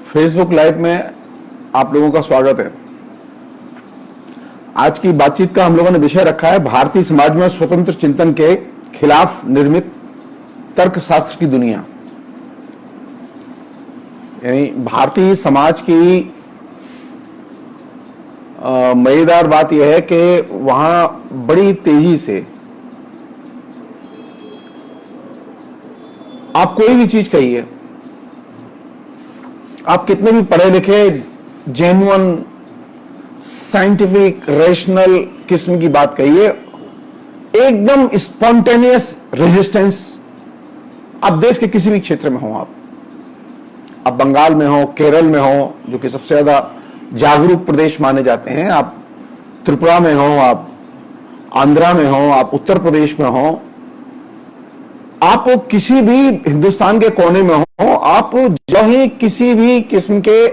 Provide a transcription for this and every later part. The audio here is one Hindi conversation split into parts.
फेसबुक लाइव में आप लोगों का स्वागत है। आज की बातचीत का हम लोगों ने विषय रखा है भारतीय समाज में स्वतंत्र चिंतन के खिलाफ निर्मित तर्कशास्त्र की दुनिया। यानी भारतीय समाज की मजेदार बात यह है कि वहां बड़ी तेजी से आप कोई भी चीज कहिए, आप कितने भी पढ़े लिखे जेन्युइन साइंटिफिक रेशनल किस्म की बात कहिए, एकदम स्पॉन्टेनियस रेजिस्टेंस आप देश के किसी भी क्षेत्र में हो, आप बंगाल में हो, केरल में हो जो कि सबसे ज्यादा जागरूक प्रदेश माने जाते हैं, आप त्रिपुरा में हो, आप आंध्रा में हो, आप उत्तर प्रदेश में हो, आप किसी भी हिंदुस्तान के कोने में हो, आप जो ही किसी भी किस्म के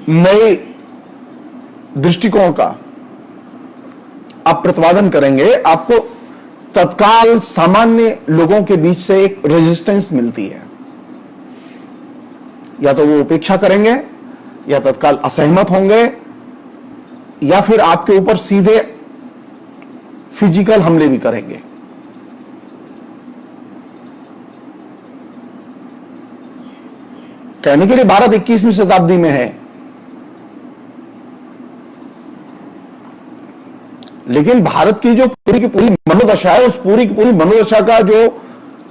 नए दृष्टिकोण का आप प्रतिपादन करेंगे, आपको तत्काल सामान्य लोगों के बीच से एक रेजिस्टेंस मिलती है। या तो वो उपेक्षा करेंगे, या तत्काल असहमत होंगे, या फिर आपके ऊपर सीधे फिजिकल हमले भी करेंगे। कहने के लिए भारत 21वीं शताब्दी में है, लेकिन भारत की जो पूरी की पूरी मनोदशा है, उस पूरी की पूरी मनोदशा का जो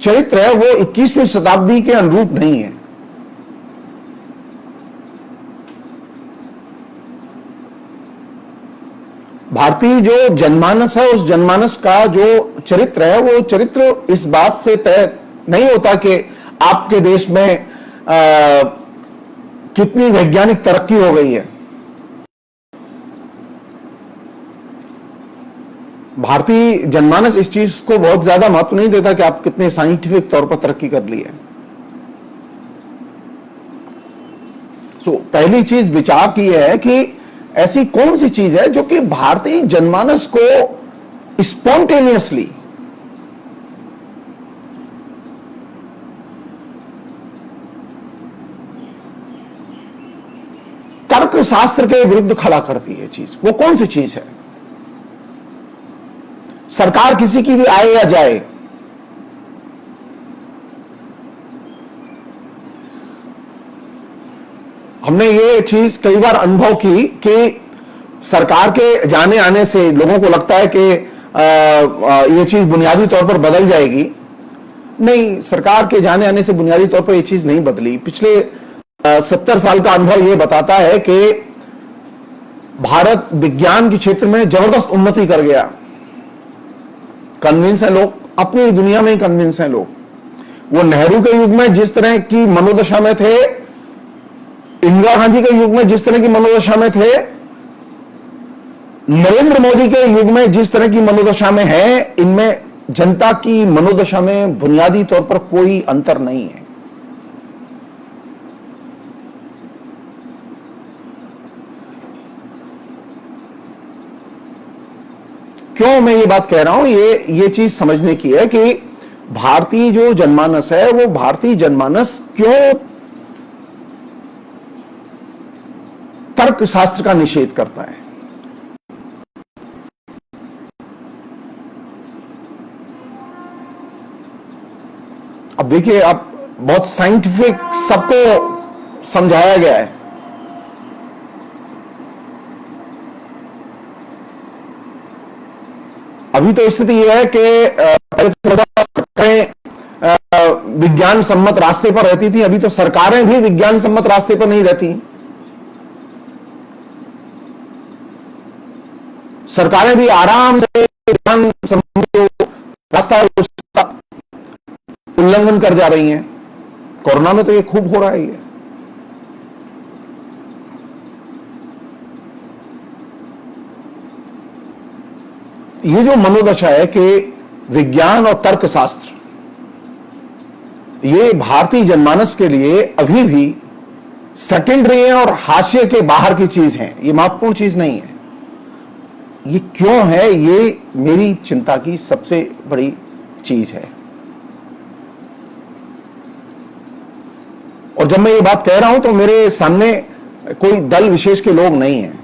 चरित्र है वो 21वीं शताब्दी के अनुरूप नहीं है। भारतीय जो जनमानस है, उस जनमानस का जो चरित्र है, वो चरित्र इस बात से तय नहीं होता कि आपके देश में कितनी वैज्ञानिक तरक्की हो गई है। भारतीय जनमानस इस चीज को बहुत ज्यादा महत्व नहीं देता कि आप कितने साइंटिफिक तौर पर तरक्की कर ली है। पहली चीज विचार की है कि ऐसी कौन सी चीज है जो कि भारतीय जनमानस को स्पॉन्टेनियसली तर्कशास्त्र के विरुद्ध खड़ा करती है। चीज वो कौन सी चीज है? सरकार किसी की भी आए या जाए, हमने ये चीज कई बार अनुभव की कि सरकार के जाने आने से लोगों को लगता है कि ये चीज बुनियादी तौर पर बदल जाएगी। नहीं, सरकार के जाने आने से बुनियादी तौर पर ये चीज नहीं बदली। पिछले 70 साल का अनुभव ये बताता है कि भारत विज्ञान के क्षेत्र में जबरदस्त उन्नति कर गया। कन्विंस है लोग, अपनी दुनिया में ही कन्विंस है लोग। वो नेहरू के युग में जिस तरह की मनोदशा में थे, इंदिरा गांधी के युग में जिस तरह की मनोदशा में थे, नरेंद्र मोदी के युग में जिस तरह की मनोदशा में है, इनमें जनता की मनोदशा में बुनियादी तौर पर कोई अंतर नहीं है। क्यों मैं ये बात कह रहा हूं? ये चीज समझने की है कि भारतीय जो जनमानस है, वो भारतीय जनमानस क्यों तर्कशास्त्र का निषेध करता है। अब देखिए, आप बहुत साइंटिफिक सबको समझाया गया है। अभी तो स्थिति यह है कि विज्ञान सम्मत रास्ते पर रहती थी, अभी तो सरकारें भी विज्ञान सम्मत रास्ते पर नहीं रहती। सरकारें भी आराम से विज्ञान सम्मत रास्ता उसका उल्लंघन कर जा रही हैं। कोरोना में तो ये खूब हो रहा है। ये जो मनोदशा है कि विज्ञान और तर्कशास्त्र, ये भारतीय जनमानस के लिए अभी भी सेकेंडरी है और हाशिए के बाहर की चीज है। ये महत्वपूर्ण चीज नहीं है। ये क्यों है? ये मेरी चिंता की सबसे बड़ी चीज है। और जब मैं ये बात कह रहा हूं तो मेरे सामने कोई दल विशेष के लोग नहीं हैं।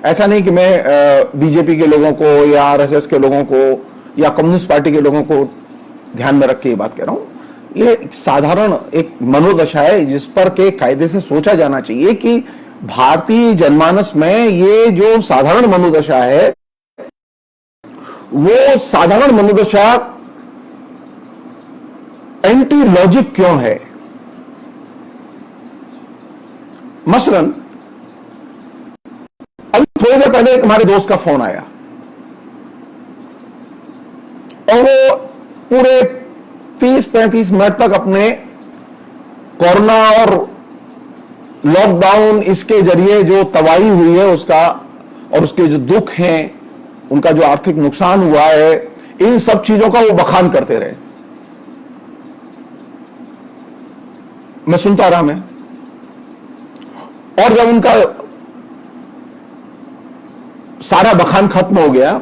ऐसा नहीं कि मैं बीजेपी के लोगों को या आरएसएस के लोगों को या कम्युनिस्ट पार्टी के लोगों को ध्यान में रख के ये बात कह रहा हूं। ये साधारण एक मनोदशा है जिस पर के कायदे से सोचा जाना चाहिए कि भारतीय जनमानस में ये जो साधारण मनोदशा है वो साधारण मनोदशा एंटी लॉजिक क्यों है। मसलन अभी थोड़ी देर पहले एक हमारे दोस्त का फोन आया और वो पूरे 30-35 मिनट तक अपने कोरोना और लॉकडाउन इसके जरिए जो तबाही हुई है उसका और उसके जो दुख हैं, उनका जो आर्थिक नुकसान हुआ है, इन सब चीजों का वो बखान करते रहे। मैं सुनता रहा मैं, और जब उनका सारा बखान खत्म हो गया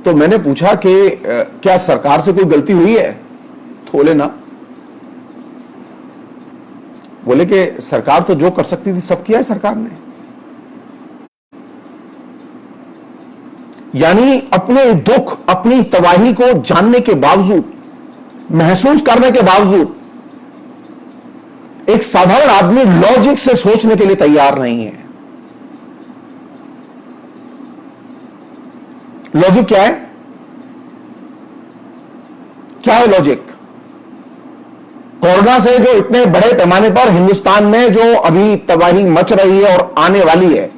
तो मैंने पूछा कि क्या सरकार से कोई गलती हुई है? तो बोले ना। बोले कि सरकार तो जो कर सकती थी सब किया है सरकार ने। यानी अपने दुख, अपनी तबाही को जानने के बावजूद, महसूस करने के बावजूद एक साधारण आदमी लॉजिक से सोचने के लिए तैयार नहीं है। लॉजिक क्या है? क्या है लॉजिक? कोरोना से जो इतने बड़े पैमाने पर हिंदुस्तान में जो अभी तबाही मच रही है और आने वाली है,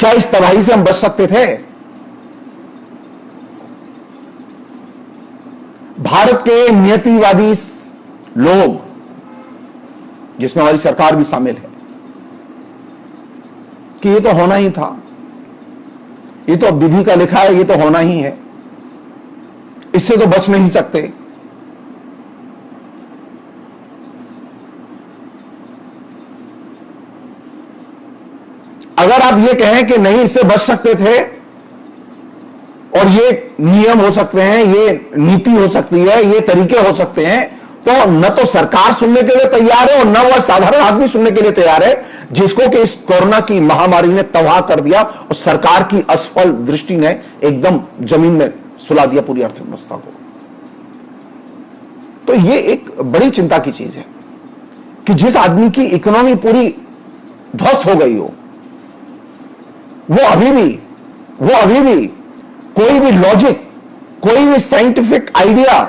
क्या इस तबाही से हम बच सकते थे? भारत के नियतिवादी लोग, जिसमें हमारी सरकार भी शामिल है, कि ये तो होना ही था, ये तो विधि का लिखा है, ये तो होना ही है, इससे तो बच नहीं सकते। अगर आप ये कहें कि नहीं इससे बच सकते थे और ये नियम हो सकते हैं, ये नीति हो सकती है, ये तरीके हो सकते हैं, तो न तो सरकार सुनने के लिए तैयार है और न वह साधारण आदमी सुनने के लिए तैयार है जिसको कि इस कोरोना की महामारी ने तबाह कर दिया और सरकार की असफल दृष्टि ने एकदम जमीन में सुला दिया पूरी अर्थव्यवस्था को। तो ये एक बड़ी चिंता की चीज है कि जिस आदमी की इकोनॉमी पूरी ध्वस्त हो गई हो, वो अभी भी कोई भी लॉजिक, कोई भी साइंटिफिक आइडिया,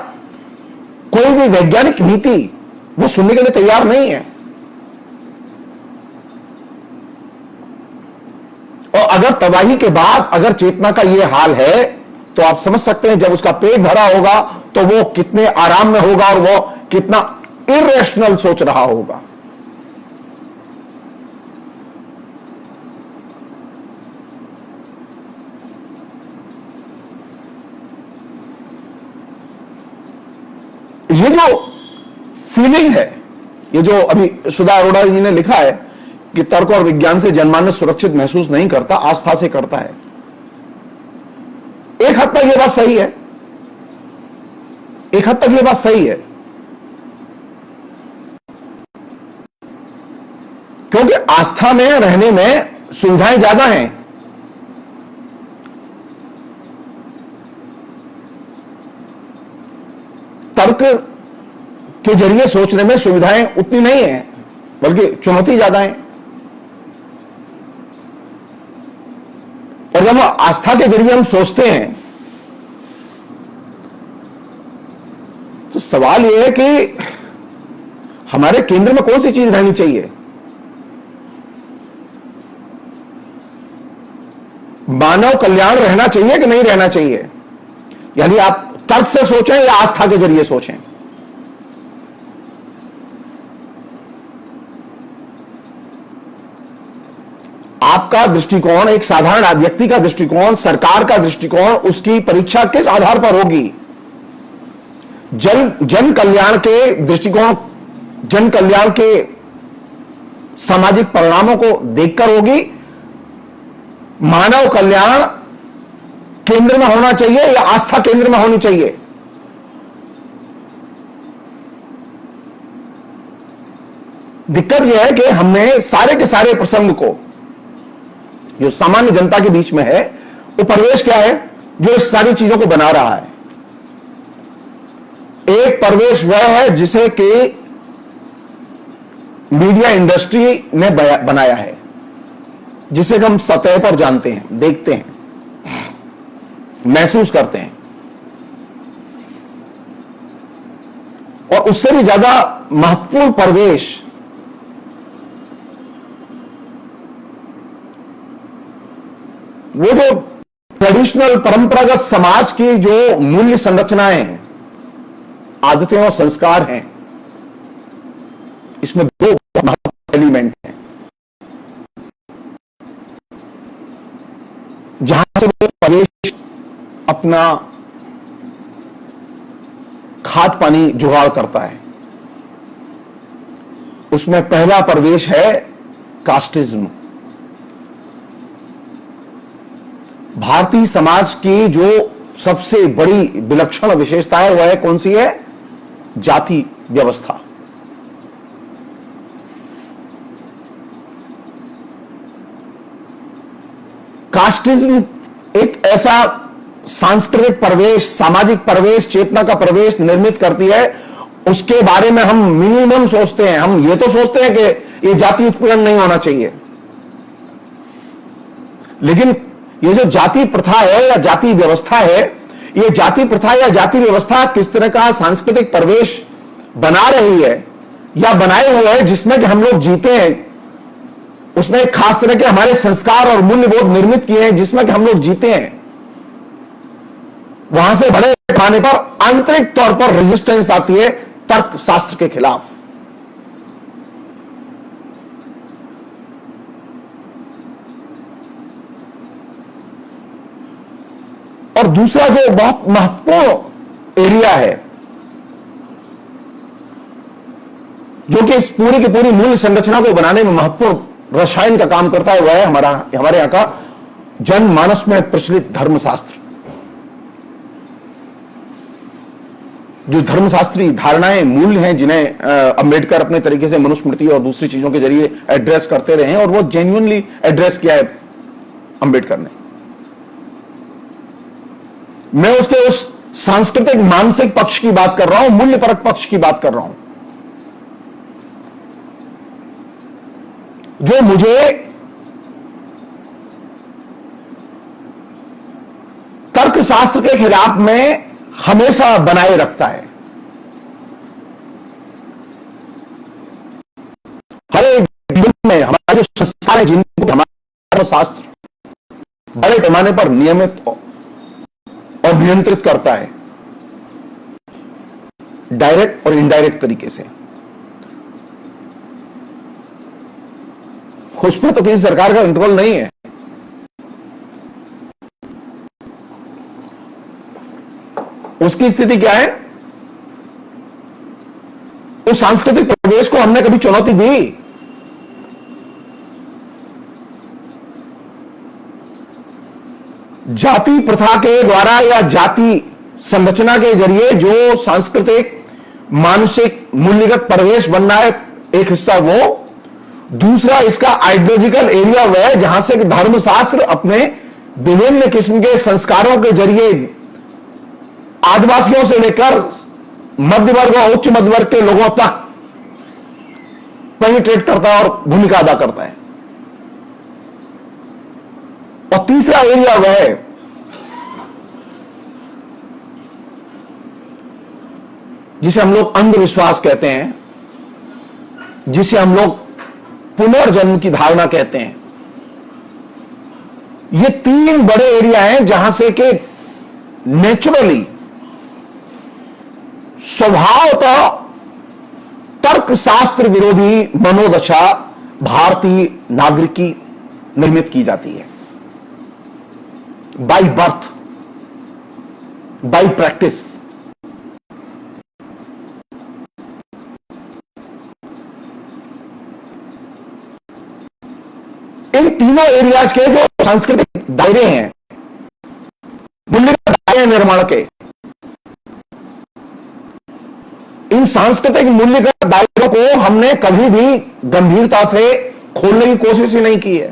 कोई भी वैज्ञानिक नीति वो सुनने के लिए तैयार नहीं है। और अगर तबाही के बाद अगर चेतना का ये हाल है तो आप समझ सकते हैं जब उसका पेट भरा होगा तो वो कितने आराम में होगा और वो कितना इरेशनल सोच रहा होगा। ये जो फीलिंग है, ये जो अभी सुधा अरोड़ा जी ने लिखा है कि तर्क और विज्ञान से जनमानस सुरक्षित महसूस नहीं करता, आस्था से करता है। एक हद तक ये बात सही है, एक हद तक ये बात सही है, क्योंकि आस्था में रहने में सुविधाएं ज्यादा हैं। तर्क के जरिए सोचने में सुविधाएं उतनी नहीं है, बल्कि चुनौती ज्यादा है। और जब आस्था के जरिए हम सोचते हैं तो सवाल यह है कि हमारे केंद्र में कौन सी चीज रहनी चाहिए? मानव कल्याण रहना चाहिए कि नहीं रहना चाहिए? यानी आप तर्क से सोचें या आस्था के जरिए सोचें। आपका दृष्टिकोण, एक साधारण व्यक्ति का दृष्टिकोण, सरकार का दृष्टिकोण, उसकी परीक्षा किस आधार पर होगी? जन कल्याण के दृष्टिकोण, जन कल्याण के सामाजिक परिणामों को देखकर होगी, मानव कल्याण केंद्र में होना चाहिए या आस्था केंद्र में होनी चाहिए? दिक्कत यह है कि हमने सारे के सारे प्रसंग को जो सामान्य जनता के बीच में है, वो परिवेश क्या है जो इस सारी चीजों को बना रहा है। एक परिवेश वह है जिसे कि मीडिया इंडस्ट्री ने बनाया है, जिसे हम सतह पर जानते हैं, देखते हैं, महसूस करते हैं, और उससे भी ज्यादा महत्वपूर्ण परिवेश वो जो ट्रेडिशनल परंपरागत समाज की जो मूल्य संरचनाएं हैं, आदतें और संस्कार हैं, इसमें दो महत्वपूर्ण एलिमेंट हैं जहां से वो परिवेश अपना खाद पानी जुगाड़ करता है। उसमें पहला परिवेश है कास्टिज्म। भारतीय समाज की जो सबसे बड़ी विलक्षण विशेषता है वह है कौन सी है? जाति व्यवस्था। कास्टिज्म एक ऐसा सांस्कृतिक परिवेश, सामाजिक परिवेश, चेतना का परिवेश निर्मित करती है, उसके बारे में हम मिनिमम सोचते हैं। हम ये तो सोचते हैं कि ये जाति उत्पीड़न नहीं होना चाहिए, लेकिन ये जो जाति प्रथा है या जाति व्यवस्था है, ये जाति प्रथा या जाति व्यवस्था किस तरह का सांस्कृतिक परिवेश बना रही है या बनाए हुए है जिसमें कि हम लोग जीते हैं। उसने एक खास तरह के हमारे संस्कार और मूल्यबोध निर्मित किए हैं जिसमें कि हम लोग जीते हैं। वहां से बड़े पैमाने पर आंतरिक तौर पर रेजिस्टेंस आती है तर्क शास्त्र के खिलाफ। और दूसरा जो बहुत महत्वपूर्ण एरिया है जो कि इस पूरी की पूरी मूल संरचना को बनाने में महत्वपूर्ण रसायन का काम करता है, वह है हमारे यहां का जनमानस में प्रचलित धर्मशास्त्र। जो धर्मशास्त्री धारणाएं, मूल्य हैं जिन्हें अंबेडकर अपने तरीके से मनुस्मृति और दूसरी चीजों के जरिए एड्रेस करते रहे हैं, और वो जेन्युइनली एड्रेस किया है अंबेडकर ने। मैं उसके उस सांस्कृतिक मानसिक पक्ष की बात कर रहा हूं, मूल्यपरक पक्ष की बात कर रहा हूं, जो मुझे तर्कशास्त्र के खिलाफ में हमेशा बनाए रखता है। हर एक जीवन में हमारे जो संस्कार है, जिनको हमारा शास्त्र बड़े पैमाने पर नियमित और नियंत्रित करता है, डायरेक्ट और इनडायरेक्ट तरीके से। उसमें तो किसी सरकार का कंट्रोल नहीं है। उसकी स्थिति क्या है? उस सांस्कृतिक परिवेश को हमने कभी चुनौती दी? जाति प्रथा के द्वारा या जाति संरचना के जरिए जो सांस्कृतिक मानसिक मूल्यगत परिवेश बनना है एक हिस्सा वो, दूसरा इसका आइडियोलॉजिकल एरिया वह है जहां से धर्मशास्त्र अपने विभिन्न किस्म के संस्कारों के जरिए आदिवासियों से लेकर मध्य वर्ग और उच्च मध्य वर्ग के लोगों तक पेनिट्रेट करता है और भूमिका अदा करता है। और तीसरा एरिया वह है जिसे हम लोग अंधविश्वास कहते हैं, जिसे हम लोग पुनर्जन्म की धारणा कहते हैं। ये तीन बड़े एरिया हैं जहां से कि नेचुरली, स्वभावतः तर्कशास्त्र विरोधी मनोदशा भारतीय नागरिक की निर्मित की जाती है, बाय बर्थ, बाय प्रैक्टिस। इन तीनों एरियाज के जो सांस्कृतिक दायरे हैं, मूल्य दायरे निर्माण के, इन सांस्कृतिक मूल्य का दायरे को हमने कभी भी गंभीरता से खोलने की कोशिश ही नहीं की है।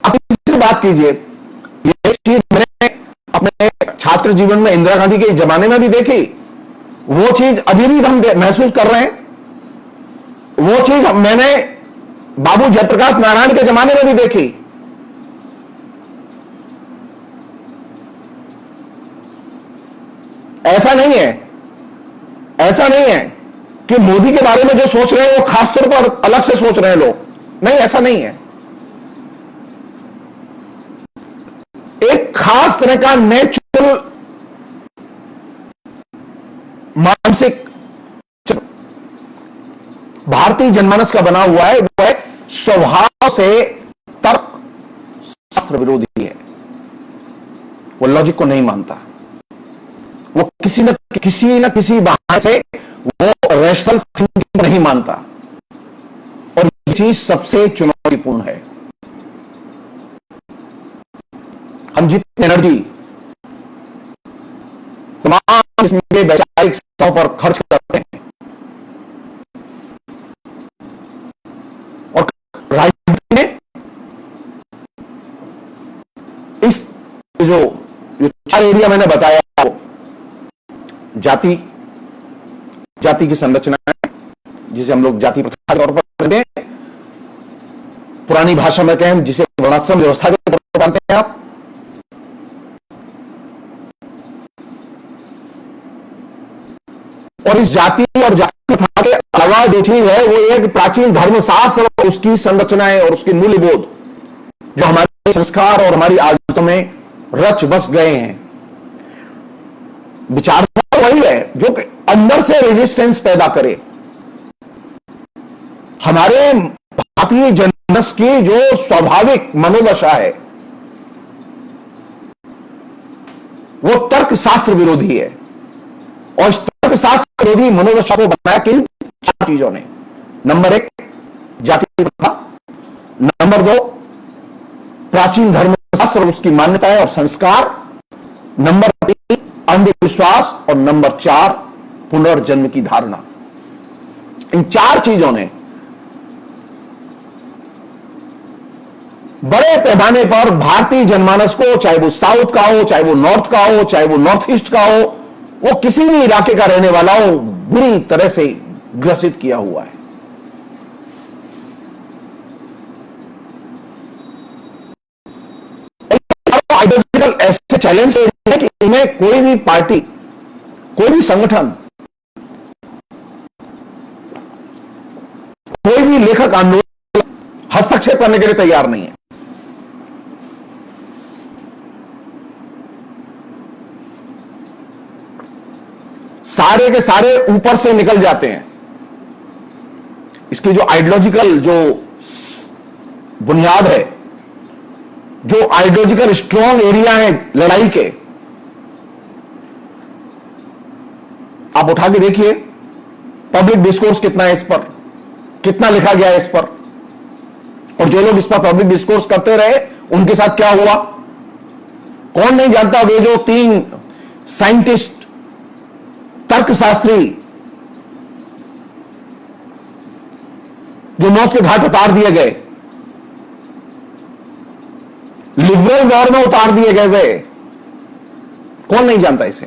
आप इससे बात कीजिए, ये चीज मैंने अपने छात्र जीवन में इंदिरा गांधी के जमाने में भी देखी, वो चीज अभी भी हम महसूस कर रहे हैं। वो चीज मैंने बाबू जयप्रकाश नारायण के जमाने में भी देखी। ऐसा नहीं है, ऐसा नहीं है कि मोदी के बारे में जो सोच रहे हैं वो खासतौर पर अलग से सोच रहे हैं लोग, नहीं, ऐसा नहीं है। एक खास तरह का नेचुरल मानसिक भारतीय जनमानस का बना हुआ है, वो स्वभाव से तर्क शास्त्र विरोधी है। वो लॉजिक को नहीं मानता, वो किसी न किसी बहाने से वो रैशनल थिंकिंग नहीं मानता, और ये चीज सबसे चुनौतीपूर्ण है। हम जितनी एनर्जी तमाम किस्म के वैचारिक समस्याओं पर खर्च करते हैं, और राजनीति में इस जो 4 एरिया मैंने बताया, जाति की संरचना है, जिसे हम लोग जाति प्रथा के तौर पर कहते हैं, पुरानी भाषा में कहें जिसे वर्णाश्रम व्यवस्था के तौर पर जानते हैं आप, और इस जाति और जाति प्रथा के अलावा जो चीज है वो एक प्राचीन धर्मशास्त्र और उसकी संरचनाएं और उसकी मूल्यबोध जो हमारे संस्कार और हमारी आदतों में रच बस गए हैं। विचारधारा वही है जो कि अंदर से रेजिस्टेंस पैदा करे। हमारे भारतीय जनमानस की जो स्वाभाविक मनोदशा है वो तर्कशास्त्र विरोधी है, और इस तर्कशास्त्र विरोधी मनोदशा को बनाया किन 4 चीजों ने। नंबर 1 जाति प्रथा, नंबर 2 प्राचीन धर्मशास्त्र और उसकी मान्यताएं और संस्कार, नंबर 3 अंधविश्वास, और नंबर 4 पुनर्जन्म की धारणा। इन 4 चीजों ने बड़े पैमाने पर भारतीय जनमानस को, चाहे वो साउथ का हो, चाहे वो नॉर्थ का हो, चाहे वो नॉर्थ ईस्ट का हो, वो किसी भी इलाके का रहने वाला हो, बुरी तरह से ग्रसित किया हुआ है। आइडियोलॉजिकल ऐसे चैलेंज है कि इन्हें कोई भी पार्टी, कोई भी संगठन, कोई भी लेखक आंदोलन हस्तक्षेप करने के लिए तैयार नहीं है। सारे के सारे ऊपर से निकल जाते हैं। इसकी जो आइडियोलॉजिकल जो बुनियाद है, जो आइडियोलॉजिकल स्ट्रॉन्ग एरिया है लड़ाई के, आप उठा के देखिए पब्लिक डिस्कोर्स कितना है इस पर, कितना लिखा गया है इस पर, और जो लोग इस पर पब्लिक डिस्कोर्स करते रहे उनके साथ क्या हुआ कौन नहीं जानता। वे जो 3 साइंटिस्ट, तर्कशास्त्री जो मौत के घाट उतार दिए गए, लिबरल दौर में उतार दिए गए, वे कौन नहीं जानता इसे।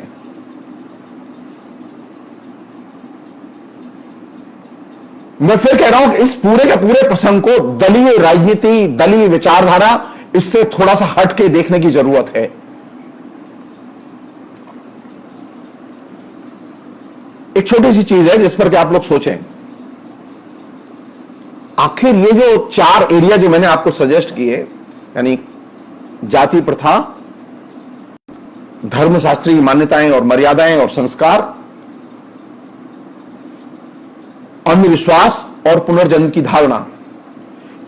मैं फिर कह रहा हूं कि इस पूरे के पूरे प्रसंग को दलीय राजनीति, दलीय विचारधारा, इससे थोड़ा सा हटके देखने की जरूरत है। एक छोटी सी चीज है जिस पर कि आप लोग सोचें, आखिर ये जो 4 एरिया जो मैंने आपको सजेस्ट किए, यानी जाति प्रथा, धर्मशास्त्रीय मान्यताएं और मर्यादाएं और संस्कार, अंधविश्वास और पुनर्जन्म की धारणा,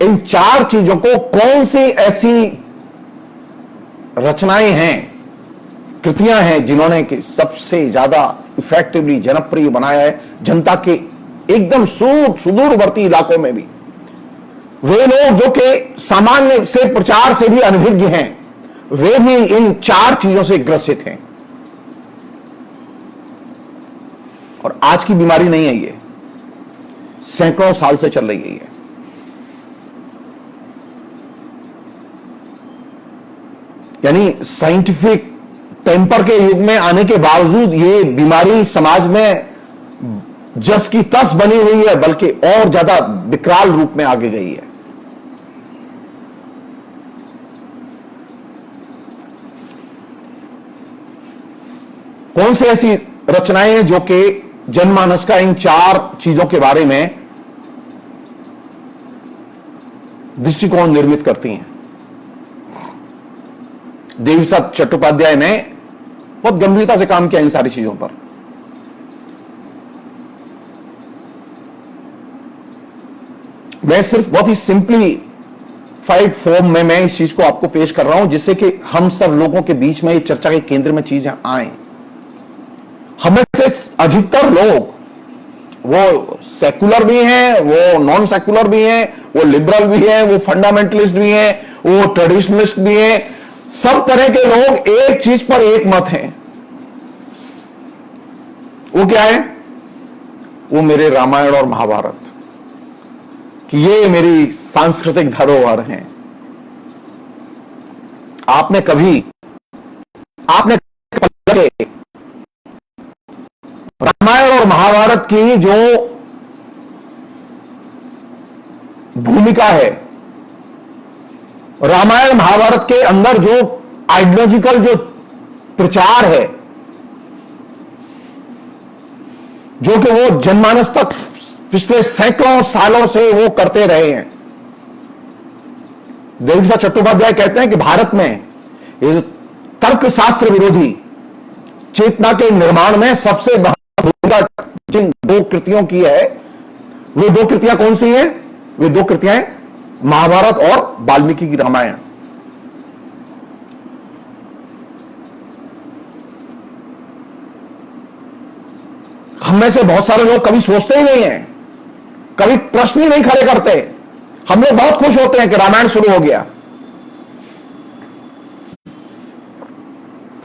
इन 4 चीजों को कौन सी ऐसी रचनाएं हैं, कृतियां हैं जिन्होंने कि सबसे ज्यादा इफेक्टिवली जनप्रिय बनाया है, जनता के एकदम सुदूरवर्ती इलाकों में भी वे लोग जो कि सामान्य से प्रचार से भी अनभिज्ञ हैं, वे भी इन 4 चीजों से ग्रसित हैं। और आज की बीमारी नहीं है, ये सैकड़ों साल से चल रही है। ये यानी साइंटिफिक टेम्पर के युग में आने के बावजूद ये बीमारी समाज में जस की तस बनी हुई है, बल्कि और ज्यादा विकराल रूप में आगे गई है। कौन सी ऐसी रचनाएं हैं जो कि जनमानस का इन 4 चीजों के बारे में दृष्टिकोण निर्मित करती हैं? देवीप्रसाद चट्टोपाध्याय ने बहुत गंभीरता से काम किया इन सारी चीजों पर। मैं सिर्फ बहुत ही सिंपलीफाइड फॉर्म में मैं इस चीज को आपको पेश कर रहा हूं, जिससे कि हम सब लोगों के बीच में चर्चा के केंद्र में चीजें आए। हमें से अधिकतर लोग वो सेकुलर भी हैं, वो नॉन सेकुलर भी हैं, वो लिबरल भी हैं, वो फंडामेंटलिस्ट भी हैं, वो ट्रेडिशनलिस्ट भी हैं। सब तरह के लोग एक चीज पर एक मत हैं। वो क्या है? वो मेरे रामायण और महाभारत कि ये मेरी सांस्कृतिक धरोहर हैं। आपने रामायण और महाभारत की जो भूमिका है, रामायण महाभारत के अंदर जो आइडियोलॉजिकल जो प्रचार है, जो कि वो जनमानस तक पिछले सैकड़ों सालों से वो करते रहे हैं। देवीप्रसाद चट्टोपाध्याय कहते हैं कि भारत में ये जो तर्कशास्त्र विरोधी चेतना के निर्माण में सबसे भूमिका जिन 2 कृतियों की है, वो 2 कृतियां कौन सी हैं? वे 2 कृतियां हैं महाभारत और वाल्मीकि की रामायण। हम में से बहुत सारे लोग कभी सोचते ही नहीं हैं, कभी प्रश्न ही नहीं खड़े करते। हम लोग बहुत खुश होते हैं कि रामायण शुरू हो गया।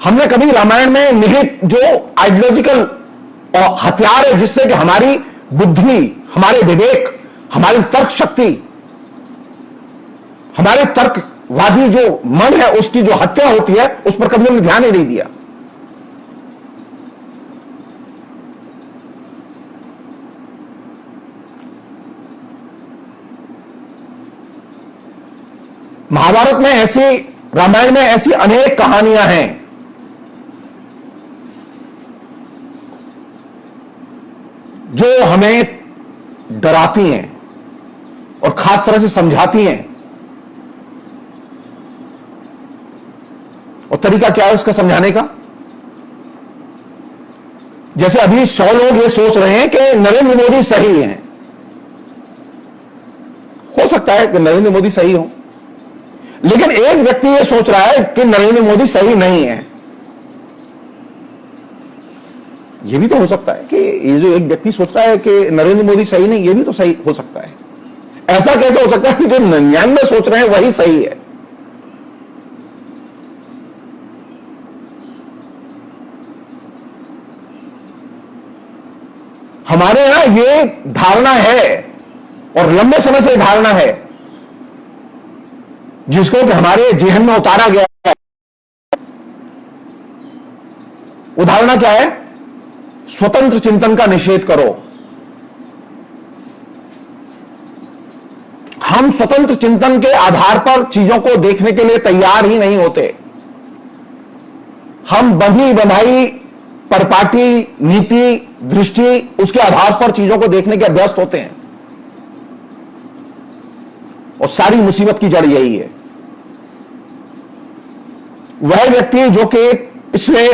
हमने कभी रामायण में निहित जो आइडियोलॉजिकल और हथियार है, जिससे कि हमारी बुद्धि, हमारे विवेक, हमारी तर्क शक्ति, हमारे तर्कवादी जो मन है, उसकी जो हत्या होती है, उस पर कभी हमने ध्यान ही नहीं दिया। महाभारत में ऐसी, रामायण में ऐसी अनेक कहानियां हैं जो हमें डराती हैं और खास तरह से समझाती हैं। और तरीका क्या है उसका समझाने का? जैसे अभी 100 लोग ये सोच रहे हैं कि नरेंद्र मोदी सही हैं। हो सकता है कि नरेंद्र मोदी सही हो, लेकिन एक व्यक्ति ये सोच रहा है कि नरेंद्र मोदी सही नहीं है। ये भी तो हो सकता है कि ये जो एक व्यक्ति सोच रहा है कि नरेंद्र मोदी सही नहीं, ये भी तो सही हो सकता है। ऐसा कैसे हो सकता है कि जो 99 सोच रहे हैं वही सही है? हमारे यहां ये धारणा है और लंबे समय से धारणा है, जिसको कि हमारे जेहन में उतारा गया है। उदाहरण क्या है? स्वतंत्र चिंतन का निषेध करो। हम स्वतंत्र चिंतन के आधार पर चीजों को देखने के लिए तैयार ही नहीं होते। हम बंधी बंधाई परपाटी नीति दृष्टि उसके आधार पर चीजों को देखने के अभ्यस्त होते हैं, और सारी मुसीबत की जड़ यही है। वह व्यक्ति जो कि पिछले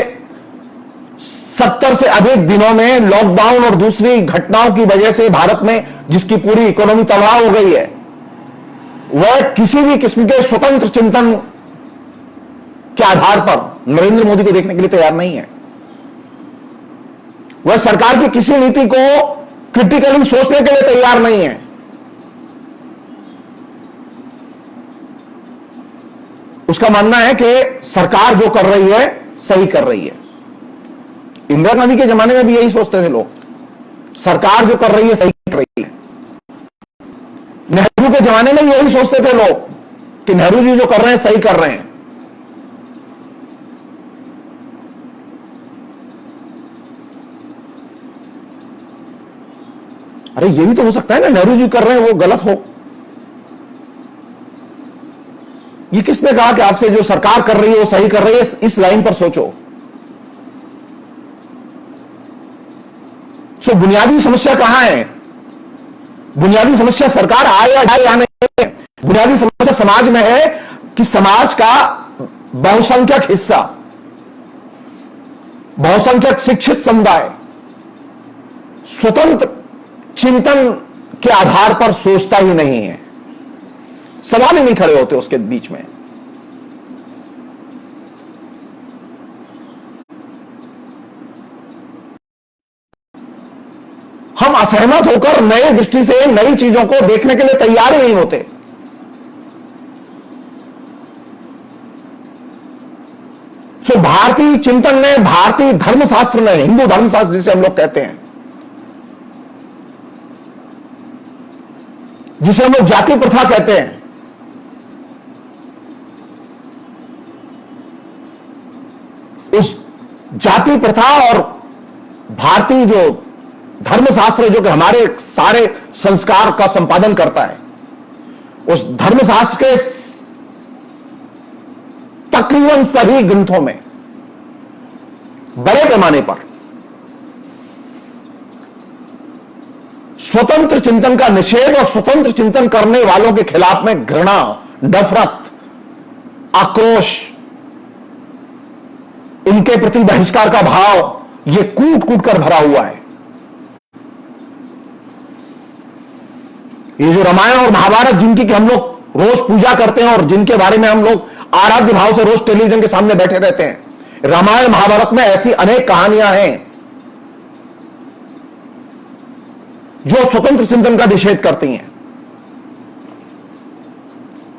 70 से अधिक दिनों में लॉकडाउन और दूसरी घटनाओं की वजह से भारत में जिसकी पूरी इकोनॉमी तबाह हो गई है, वह किसी भी किस्म के स्वतंत्र चिंतन के आधार पर नरेंद्र मोदी को देखने के लिए तैयार नहीं है। वह सरकार की किसी नीति को क्रिटिकली सोचने के लिए तैयार नहीं है। उसका मानना है कि सरकार जो कर रही है सही कर रही है। इंदिरा गांधी के जमाने में भी यही सोचते थे लोग, सरकार जो कर रही है सही कर रही है। नेहरू के जमाने में यही सोचते थे लोग कि नेहरू जी जो कर रहे हैं सही कर रहे हैं। अरे ये भी तो हो सकता है ना, नेहरू जी कर रहे हैं वो गलत हो। ये किसने कहा कि आपसे जो सरकार कर रही है वो सही कर रही है? इस लाइन पर सोचो। सो बुनियादी समस्या कहां है? बुनियादी समस्या सरकार आए या जाए या नहीं, बुनियादी समस्या समाज में है कि समाज का बहुसंख्यक हिस्सा, बहुसंख्यक शिक्षित समुदाय स्वतंत्र चिंतन के आधार पर सोचता ही नहीं है। सवाल ही नहीं खड़े होते उसके बीच में। हम असहमत होकर नए दृष्टि से नई चीजों को देखने के लिए तैयार ही नहीं होते। सो भारतीय चिंतन ने, भारतीय धर्मशास्त्र ने, हिंदू धर्मशास्त्र जिसे हम लोग कहते हैं, जिसे हम लोग जाति प्रथा कहते हैं, उस जाति प्रथा और भारतीय जो धर्मशास्त्र जो कि हमारे सारे संस्कार का संपादन करता है, उस धर्मशास्त्र के तकरीबन सभी ग्रंथों में बड़े पैमाने पर स्वतंत्र चिंतन का निषेध और स्वतंत्र चिंतन करने वालों के खिलाफ में घृणा, नफरत, आक्रोश, उनके प्रति बहिष्कार का भाव यह कूट कूट कर भरा हुआ है। ये जो रामायण और महाभारत जिनकी कि हम लोग रोज पूजा करते हैं और जिनके बारे में हम लोग आराध्य भाव से रोज टेलीविजन के सामने बैठे रहते हैं, रामायण महाभारत में ऐसी अनेक कहानियां हैं जो स्वतंत्र चिंतन का निषेध करती हैं।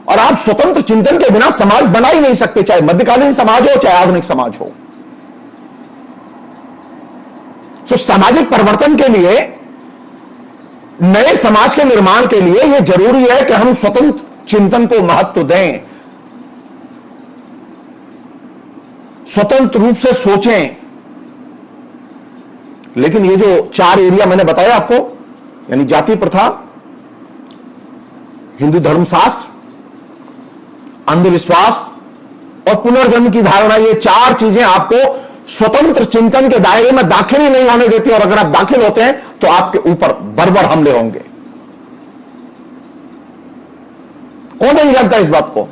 और आप स्वतंत्र चिंतन के बिना समाज बना ही नहीं सकते, चाहे मध्यकालीन समाज हो चाहे आधुनिक समाज हो। तो सामाजिक परिवर्तन के लिए, नए समाज के निर्माण के लिए यह जरूरी है कि हम स्वतंत्र चिंतन को महत्व दें, स्वतंत्र रूप से सोचें। लेकिन ये जो 4 एरिया मैंने बताया आपको, यानी जाति प्रथा, हिंदू धर्मशास्त्र, अंधविश्वास और पुनर्जन्म की धारणा, ये 4 चीजें आपको स्वतंत्र चिंतन के दायरे में दाखिल ही नहीं होने देती। और अगर आप दाखिल होते हैं तो आपके ऊपर बर्बर हमले होंगे। कौन नहीं जानता इस बात को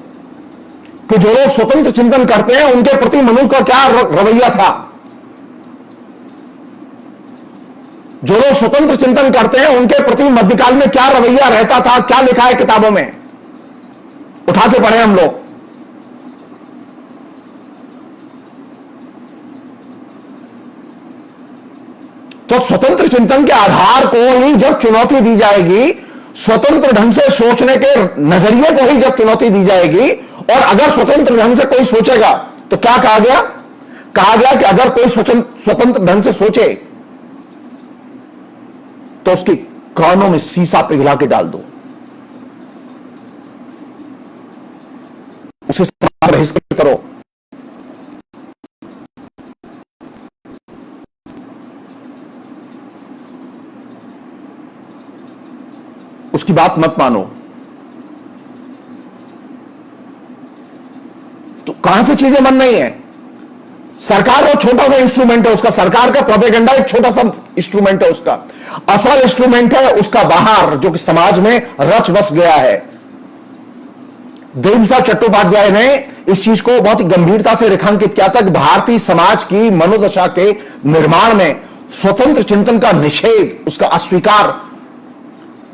कि जो लोग स्वतंत्र चिंतन करते हैं उनके प्रति मनु का क्या रवैया था? जो लोग स्वतंत्र चिंतन करते हैं उनके प्रति मध्यकाल में क्या रवैया रहता था? क्या लिखा है किताबों में? उठा के पढ़े हम लोग। तो स्वतंत्र चिंतन के आधार को ही जब चुनौती दी जाएगी, स्वतंत्र ढंग से सोचने के नजरिए को ही जब चुनौती दी जाएगी, और अगर स्वतंत्र ढंग से कोई सोचेगा तो क्या कहा गया? कहा गया कि अगर कोई स्वतंत्र ढंग से सोचे तो उसकी कानों में शीशा पिघला के डाल दो, उसे बहिष्कृत करो। उसकी बात मत मानो। तो कहां से चीजें बन रही हैं? सरकार का छोटा सा इंस्ट्रूमेंट है उसका, सरकार का प्रोपेगेंडा एक छोटा सा इंस्ट्रूमेंट है उसका। असल इंस्ट्रूमेंट है उसका बाहर, जो कि समाज में रच बस गया है। देव साहब चट्टोपाध्याय ने इस चीज को बहुत ही गंभीरता से रेखांकित किया था कि भारतीय समाज की मनोदशा के निर्माण में स्वतंत्र चिंतन का निषेध, उसका अस्वीकार,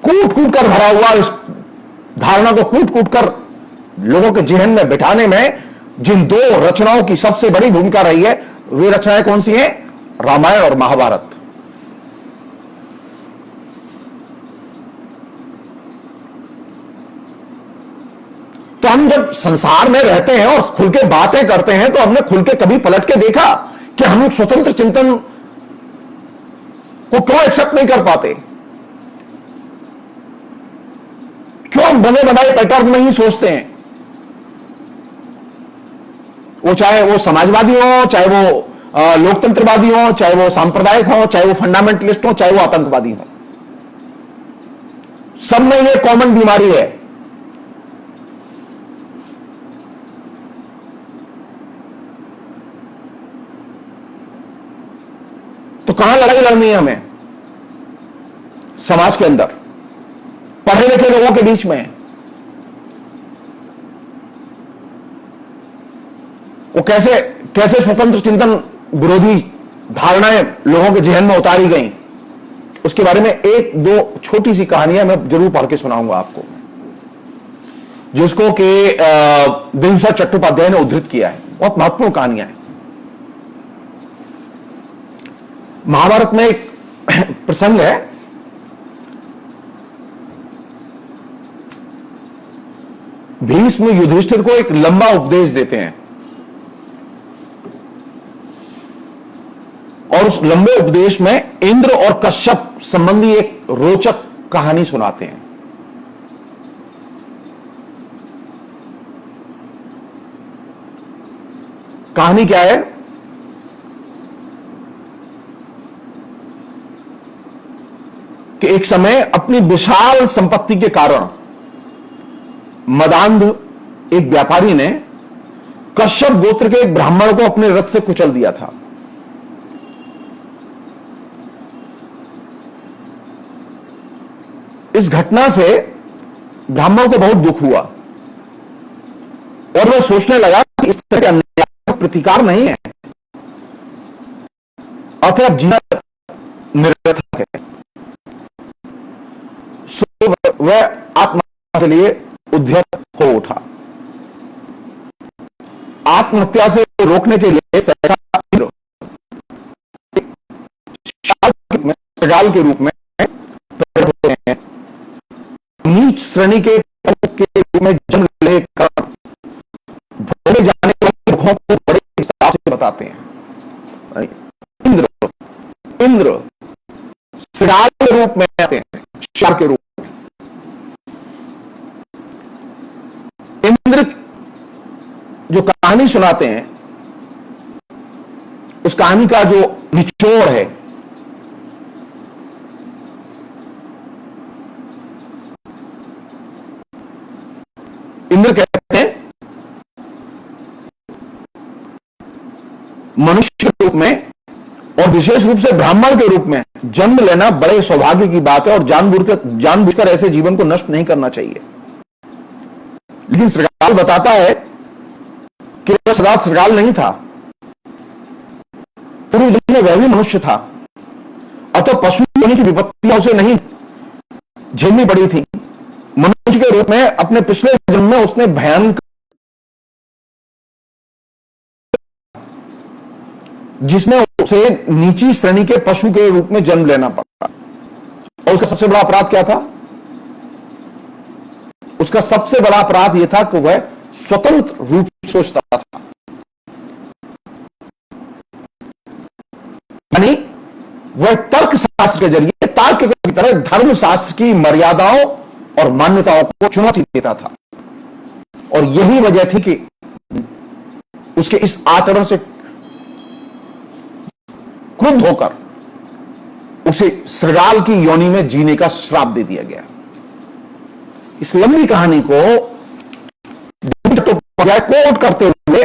कूट कूट कर भरा हुआ, इस धारणा को कूट कूट कर लोगों के जेहन में बिठाने में जिन 2 रचनाओं की सबसे बड़ी भूमिका रही है, वे रचनाएं कौन सी हैं? रामायण और महाभारत। तो हम जब संसार में रहते हैं और खुल के बातें करते हैं तो हमने खुल के कभी पलट के देखा कि हम स्वतंत्र चिंतन को क्यों एक्सेप्ट नहीं कर पाते? क्यों हम बने बनाए पैटर्न में ही सोचते हैं? वो चाहे वो समाजवादी हो, चाहे वो लोकतंत्रवादी हो, चाहे वो सांप्रदायिक हो, चाहे वो फंडामेंटलिस्ट हो, चाहे वो आतंकवादी हो, सब में ये कॉमन बीमारी है। तो कहां लड़ाई लड़नी है हमें? समाज के अंदर, पढ़े लिखे लोगों के बीच में। वो कैसे कैसे स्वतंत्र चिंतन विरोधी धारणाएं लोगों के जहन में उतारी गई, उसके बारे में एक दो छोटी सी कहानियां मैं जरूर पढ़ के सुनाऊंगा आपको, जिसको कि बिंदुसार चट्टोपाध्याय ने उद्धृत किया है। बहुत महत्वपूर्ण कहानियां हैं। महाभारत में एक प्रसंग है, भीष्म युधिष्ठिर को एक लंबा उपदेश देते हैं और उस लंबे उपदेश में इंद्र और कश्यप संबंधी एक रोचक कहानी सुनाते हैं। कहानी क्या है कि एक समय अपनी विशाल संपत्ति के कारण मदांध एक व्यापारी ने कश्यप गोत्र के एक ब्राह्मण को अपने रथ से कुचल दिया था। इस घटना से ब्राह्मण को बहुत दुख हुआ और वह सोचने लगा कि इस तरह के अन्याय का प्रतिकार नहीं है, अतः जीना निरर्थक है। सो वह आत्महत्या के लिए उद्यत हो उठा। आत्महत्या से रोकने के लिए सगाल के रूप में प्रकट होते हैं, नीच श्रेणी के रूप में जन्म लेकर भोले जाने वाले दुखों को बड़े विस्तार से बताते हैं। इंद्र सगाल के रूप में आते हैं, शार के रूप में। इंद्र जो कहानी सुनाते हैं, उस कहानी का जो निचोड़ है, इंद्र कहते हैं मनुष्य के रूप में और विशेष रूप से ब्राह्मण के रूप में जन्म लेना बड़े सौभाग्य की बात है और जानबूझकर ऐसे जीवन को नष्ट नहीं करना चाहिए। लेकिन श्रृगाल बताता है कि वह सदा श्रृगाल नहीं था, पूर्व जन्म में वह भी मनुष्य था, अतः पशु होने की विपत्तियां उसे नहीं झेलनी पड़ी थी। मनुष्य के रूप में अपने पिछले जन्म में उसने भयानक, जिसमें उसे नीची श्रेणी के पशु के रूप में जन्म लेना पड़ा। और उसका सबसे बड़ा अपराध क्या था? उसका सबसे बड़ा अपराध यह था कि वह स्वतंत्र रूप से सोचता था, यानी वह तर्क शास्त्र के जरिए तार्किक की तरह धर्म शास्त्र की मर्यादाओं और मान्यताओं को चुनौती देता था। और यही वजह थी कि उसके इस आचरण से क्रुद्ध होकर उसे श्रृगाल की योनि में जीने का श्राप दे दिया गया। इस लंबी कहानी को कोट करते हुए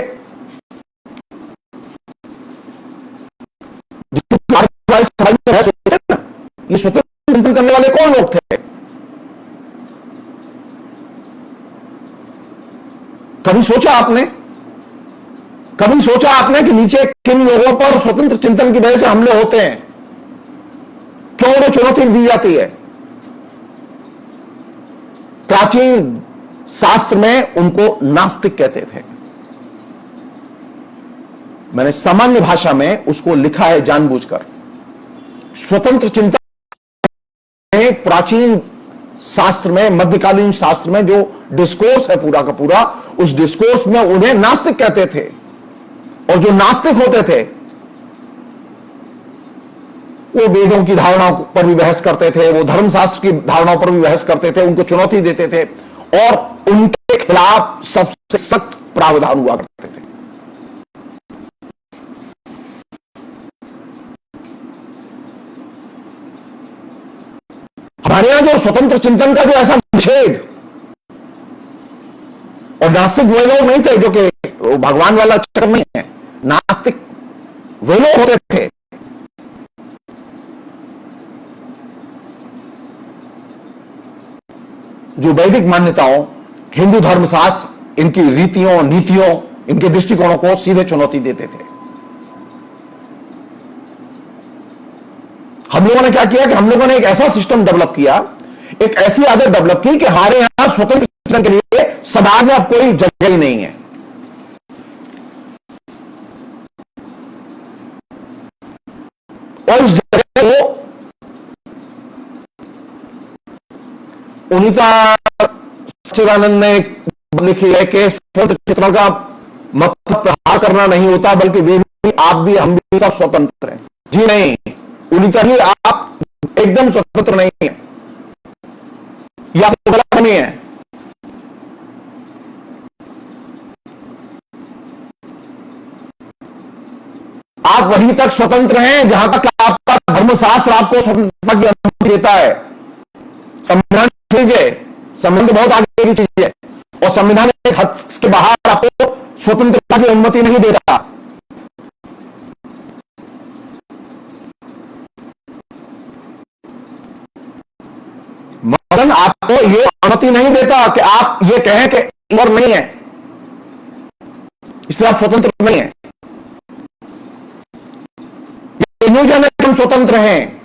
ये स्वतंत्र चिंतन करने वाले कौन लोग थे? कभी सोचा आपने? कभी सोचा आपने कि नीचे किन लोगों पर स्वतंत्र चिंतन की वजह से हमले होते हैं? क्यों उन्हें चुनौती दी जाती है? प्राचीन शास्त्र में उनको नास्तिक कहते थे। मैंने सामान्य भाषा में उसको लिखा है जानबूझकर। स्वतंत्र चिंतन में प्राचीन शास्त्र में, मध्यकालीन शास्त्र में जो डिस्कोर्स है पूरा का पूरा, उस डिस्कोर्स में उन्हें नास्तिक कहते थे। और जो नास्तिक होते थे वो वेदों की धारणाओं पर भी बहस करते थे, वो धर्मशास्त्र की धारणाओं पर भी बहस करते थे, उनको चुनौती देते थे और उनके खिलाफ सबसे सख्त प्रावधान हुआ करते थे। हमारे यहां जो स्वतंत्र चिंतन का जो ऐसा निषेध, और नास्तिक वे लोग नहीं थे जो कि भगवान वाला चक्कर नहीं है, नास्तिक वे लोग होते थे जो वैदिक मान्यताओं, हिंदू धर्मशास्त्र, इनकी रीतियों, नीतियों, इनके दृष्टिकोणों को सीधे चुनौती देते थे। हम लोगों ने क्या किया कि हम लोगों ने एक ऐसा सिस्टम डेवलप किया, एक ऐसी आदत डेवलप की कि हमारे यहां स्वतंत्र चिंतन के लिए समाज में अब कोई जगह ही नहीं है। और इस जगह को उन्नीता सच्चिदानंद ने लिखी है कि स्वतंत्र चिंतन का मतलब प्रहार करना नहीं होता, बल्कि वे भी, आप भी, हम भी सब स्वतंत्र हैं। जी नहीं, उन्नीता जी, आप एकदम स्वतंत्र नहीं है, यह आपको गलत नहीं है। आप वहीं तक स्वतंत्र हैं जहां तक आपका धर्मशास्त्र आपको स्वतंत्रता की अनुमति देता है। संविधान लीजिए, संविधान बहुत आगे की चीज है, और संविधान एक हद के बाहर आपको स्वतंत्रता की अनुमति नहीं देता। मसलन आपको यह अनुमति नहीं देता कि आप ये कहें कि ईश्वर नहीं है, इसलिए आप स्वतंत्र नहीं है। ये न्यूज है कि हम स्वतंत्र हैं।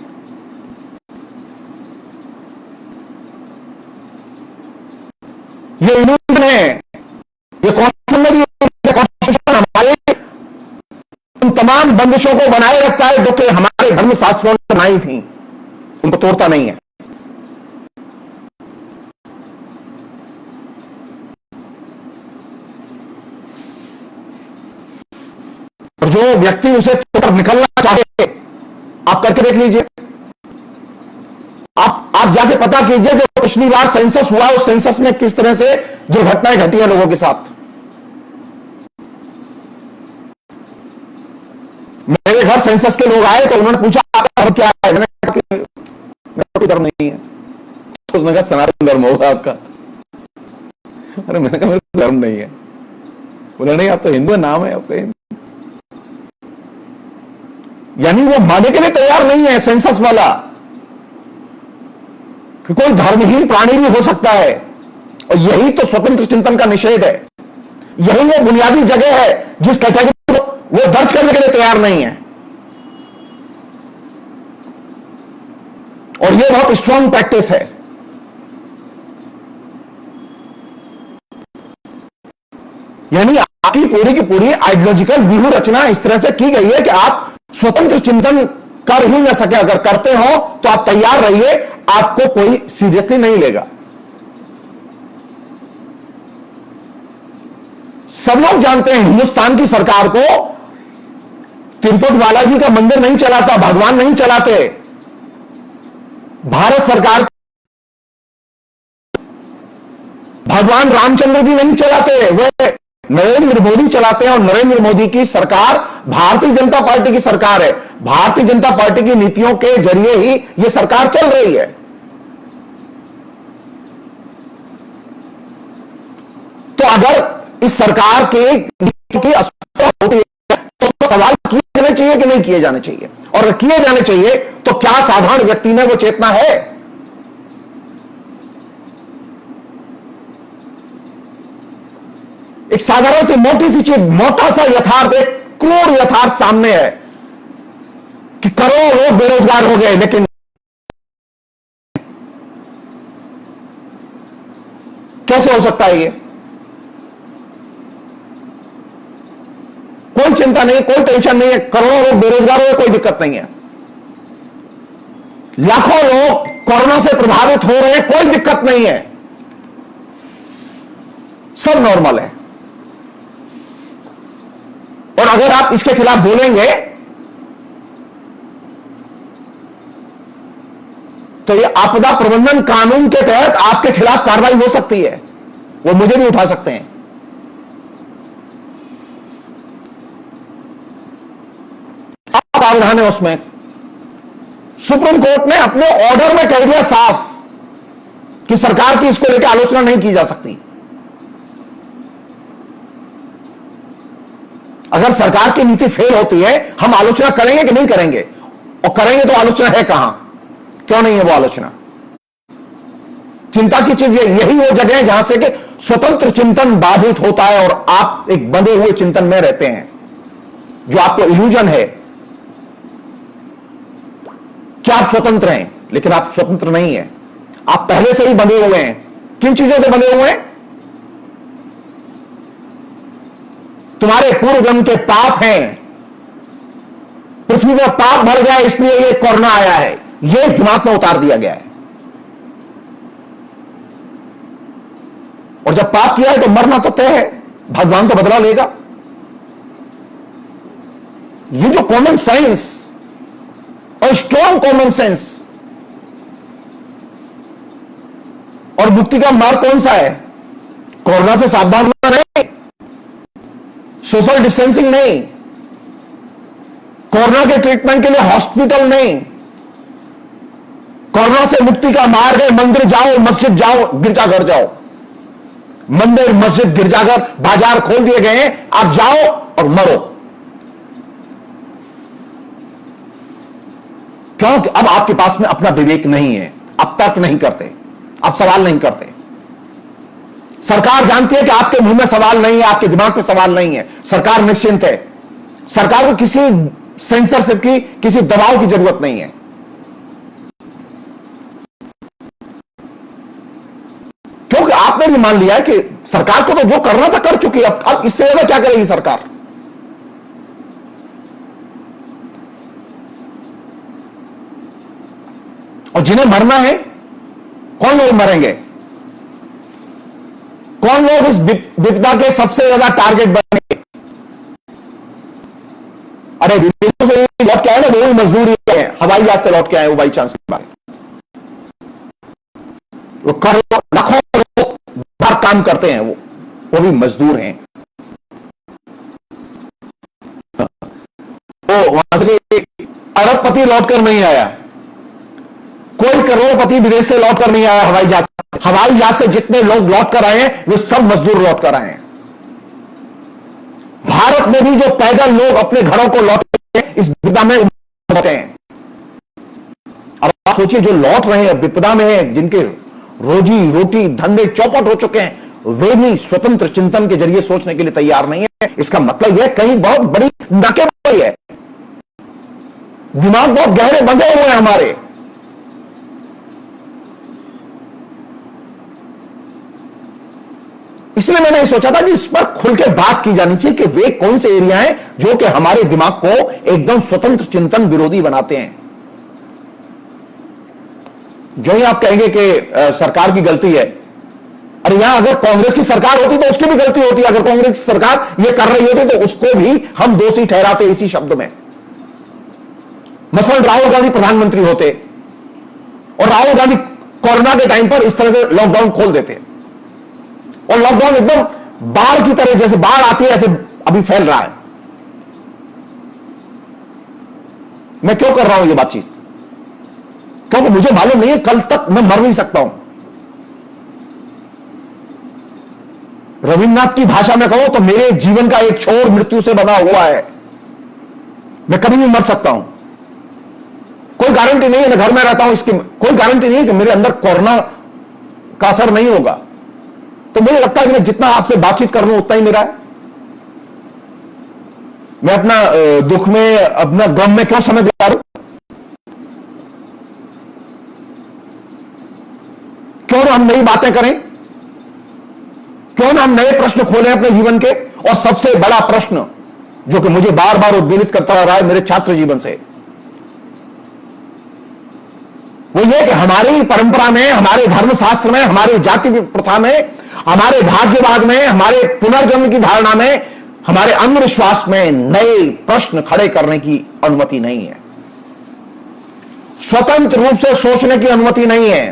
ये इल्यूजन है, ये कॉन्स्टिट्यूशन हमारे उन तमाम बंदिशों को बनाए रखता है जो कि हमारे धर्मशास्त्रों ने बनाई थी, उनको तोड़ता नहीं है। और जो व्यक्ति उसे तोड़ निकलना चाहे, आप करके देख लीजिए। आप जाके पता कीजिए जो पिछली बार सेंसस हुआ, उस सेंसस में किस तरह से दुर्घटनाएं घटी हैं लोगों के साथ। मेरे घर सेंसस के लोग आए तो उन्होंने पूछा आपका धर्म क्या है, मैंने कहा कि मेरा कोई धर्म नहीं है। तो उसने कहा सनातन धर्म होगा आपका। अरे मैंने कहा मेरा धर्म नहीं है। बोला नहीं, आप तो हिंदू नाम है आपका। यानी वो मानने के लिए तैयार नहीं है सेंसस वाला कि कोई धर्महीन प्राणी भी हो सकता है। और यही तो स्वतंत्र चिंतन का निषेध है। यही वो बुनियादी जगह है जिस कैटेगरी को वो दर्ज करने के लिए तैयार नहीं है। और ये बहुत स्ट्रांग प्रैक्टिस है। यानी आपकी पूरी की पूरी आइडियोलॉजिकल व्यूह रचना इस तरह से की गई है कि आप स्वतंत्र चिंतन कर ही ना सके। अगर करते हो तो आप तैयार रहिए, आपको कोई सीरियसली नहीं लेगा। सब लोग जानते हैं हिंदुस्तान की सरकार को तिरुपति बालाजी का मंदिर नहीं चलाता, भगवान नहीं चलाते। भारत सरकार भगवान रामचंद्र जी नहीं चलाते, वे नरेंद्र मोदी चलाते हैं। और नरेंद्र मोदी की सरकार भारतीय जनता पार्टी की सरकार है। भारतीय जनता पार्टी की नीतियों के जरिए ही यह सरकार चल रही है। तो अगर इस सरकार की असफलता होती है तो उसको सवाल किए जाने चाहिए कि नहीं किए जाने चाहिए, और अगर किए जाने चाहिए तो क्या साधारण व्यक्ति में वो चेतना है? एक साधारण सी मोटी सी चीज, मोटा सा यथार्थ, एक क्रूर यथार्थ सामने है कि करोड़ों लोग बेरोजगार हो गए, लेकिन कैसे हो सकता है ये? कोई चिंता नहीं है, कोई टेंशन नहीं है, करोड़ों लोग बेरोजगार हो गए, कोई दिक्कत नहीं है। लाखों लोग कोरोना से प्रभावित हो रहे हैं, कोई दिक्कत नहीं है, सब नॉर्मल है। और अगर आप इसके खिलाफ बोलेंगे तो ये आपदा प्रबंधन कानून के तहत आपके खिलाफ कार्रवाई हो सकती है, वो मुझे भी उठा सकते हैं। आप प्रावधान है उसमें, सुप्रीम कोर्ट ने अपने ऑर्डर में कह दिया साफ कि सरकार की इसको लेकर आलोचना नहीं की जा सकती। अगर सरकार की नीति फेल होती है, हम आलोचना करेंगे कि नहीं करेंगे, और करेंगे तो आलोचना है कहां, क्यों नहीं है वो आलोचना। चिंता की चीज यही वो जगह है जहां से कि स्वतंत्र चिंतन बाधित होता है और आप एक बंधे हुए चिंतन में रहते हैं, जो आपको इल्यूजन है कि आप स्वतंत्र हैं, लेकिन आप स्वतंत्र नहीं हैं। आप पहले से ही बंधे हुए हैं। किन चीजों से बंधे हुए हैं? तुम्हारे पूर्व जन्म के पाप हैं, पृथ्वी पर पाप भर गया इसलिए ये कोरोना आया है, ये दिमाग में उतार दिया गया है। और जब पाप किया है तो मरना तो तय है, भगवान तो बदला लेगा। ये जो कॉमन सेंस और स्ट्रॉन्ग कॉमन सेंस और मुक्ति का मार्ग कौन सा है? कोरोना से सावधान होना नहीं, सोशल डिस्टेंसिंग नहीं, कोरोना के ट्रीटमेंट के लिए हॉस्पिटल नहीं। कोरोना से मुक्ति का मार्ग है मंदिर जाओ, मस्जिद जाओ, गिरजाघर जाओ। मंदिर, मस्जिद, गिरजाघर, बाजार खोल दिए गए हैं, आप जाओ और मरो। क्योंकि अब आपके पास में अपना विवेक नहीं है, आप तर्क नहीं करते, आप सवाल नहीं करते। सरकार जानती है कि आपके मुंह में सवाल नहीं है, आपके दिमाग में सवाल नहीं है, सरकार निश्चिंत है। सरकार को किसी सेंसरशिप की, किसी दबाव की जरूरत नहीं है। क्योंकि आपने भी मान लिया है कि सरकार को तो जो करना था कर चुकी है, अब इससे ज्यादा क्या करेगी सरकार? और जिन्हें मरना है, कौन लोग मरेंगे? कौन लोग इस विपदा के सबसे ज्यादा टारगेट बनेंगे? अरे विदेशों से लौट के आए ना, वो भी मजदूर ही है, हवाई जहाज से लौट के आए वो बाई चांस की बात, वो करोड़ों लाखों बार काम करते हैं, वो भी मजदूर हैं। वो वहां से अरबपति लौटकर नहीं आया, कोई करोड़पति विदेश से लौटकर नहीं आया हवाई जहाज। हवाई जहाज से जितने लोग लौट कर आए हैं वे सब मजदूर लौट कर आए हैं। भारत में भी जो पैदल लोग अपने घरों को लौटे इस विपदा में लौटे हैं। अब आप सोचिए, जो लौट रहे हैं विपदा में हैं, जिनके रोजी रोटी धंधे चौपट हो चुके हैं, वे भी स्वतंत्र चिंतन के जरिए सोचने के लिए तैयार नहीं है। इसका मतलब यह कहीं बहुत बड़ी नाकेबंदी है, दिमाग बहुत गहरे बंधे हुए हैं हमारे। इसलिए मैंने सोचा था कि इस पर खुल के बात की जानी चाहिए कि वे कौन से एरिया हैं जो कि हमारे दिमाग को एकदम स्वतंत्र चिंतन विरोधी बनाते हैं। जो ही आप कहेंगे कि सरकार की गलती है, अरे यहां अगर कांग्रेस की सरकार होती तो उसकी भी गलती होती। अगर कांग्रेस की सरकार यह कर रही होती तो उसको भी हम दोषी ठहराते इसी शब्द में। मसलन राहुल गांधी प्रधानमंत्री होते और राहुल गांधी कोरोना के टाइम पर इस तरह से लॉकडाउन खोल देते, और लॉकडाउन एकदम बाढ़ की तरह, जैसे बाढ़ आती है ऐसे अभी फैल रहा है। मैं क्यों कर रहा हूं ये बातचीत? क्योंकि मुझे मालूम नहीं है कल तक मैं मर नहीं सकता हूं। रविन्द्रनाथ की भाषा में कहूं तो मेरे जीवन का एक छोर मृत्यु से बना हुआ है, मैं कभी भी मर सकता हूं। कोई गारंटी नहीं है, मैं घर में रहता हूं, इसकी कोई गारंटी नहीं है कि मेरे अंदर कोरोना का असर नहीं होगा। तो मुझे लगता है कि मैं जितना आपसे बातचीत कर रहा हूं उतना ही मेरा है। मैं अपना दुख में, अपना गम में क्यों समय दे रहा हूं? क्यों ना हम नई बातें करें, क्यों ना हम नए प्रश्न खोलें अपने जीवन के। और सबसे बड़ा प्रश्न जो कि मुझे बार बार उद्वेलित करता रहा है मेरे छात्र जीवन से, वो ये कि हमारी परंपरा में, हमारे धर्मशास्त्र में, हमारी जाति प्रथा में, हमारे भाग्यवाद में, हमारे पुनर्जन्म की धारणा में, हमारे अंधविश्वास में नए प्रश्न खड़े करने की अनुमति नहीं है। स्वतंत्र रूप से सोचने की अनुमति नहीं है।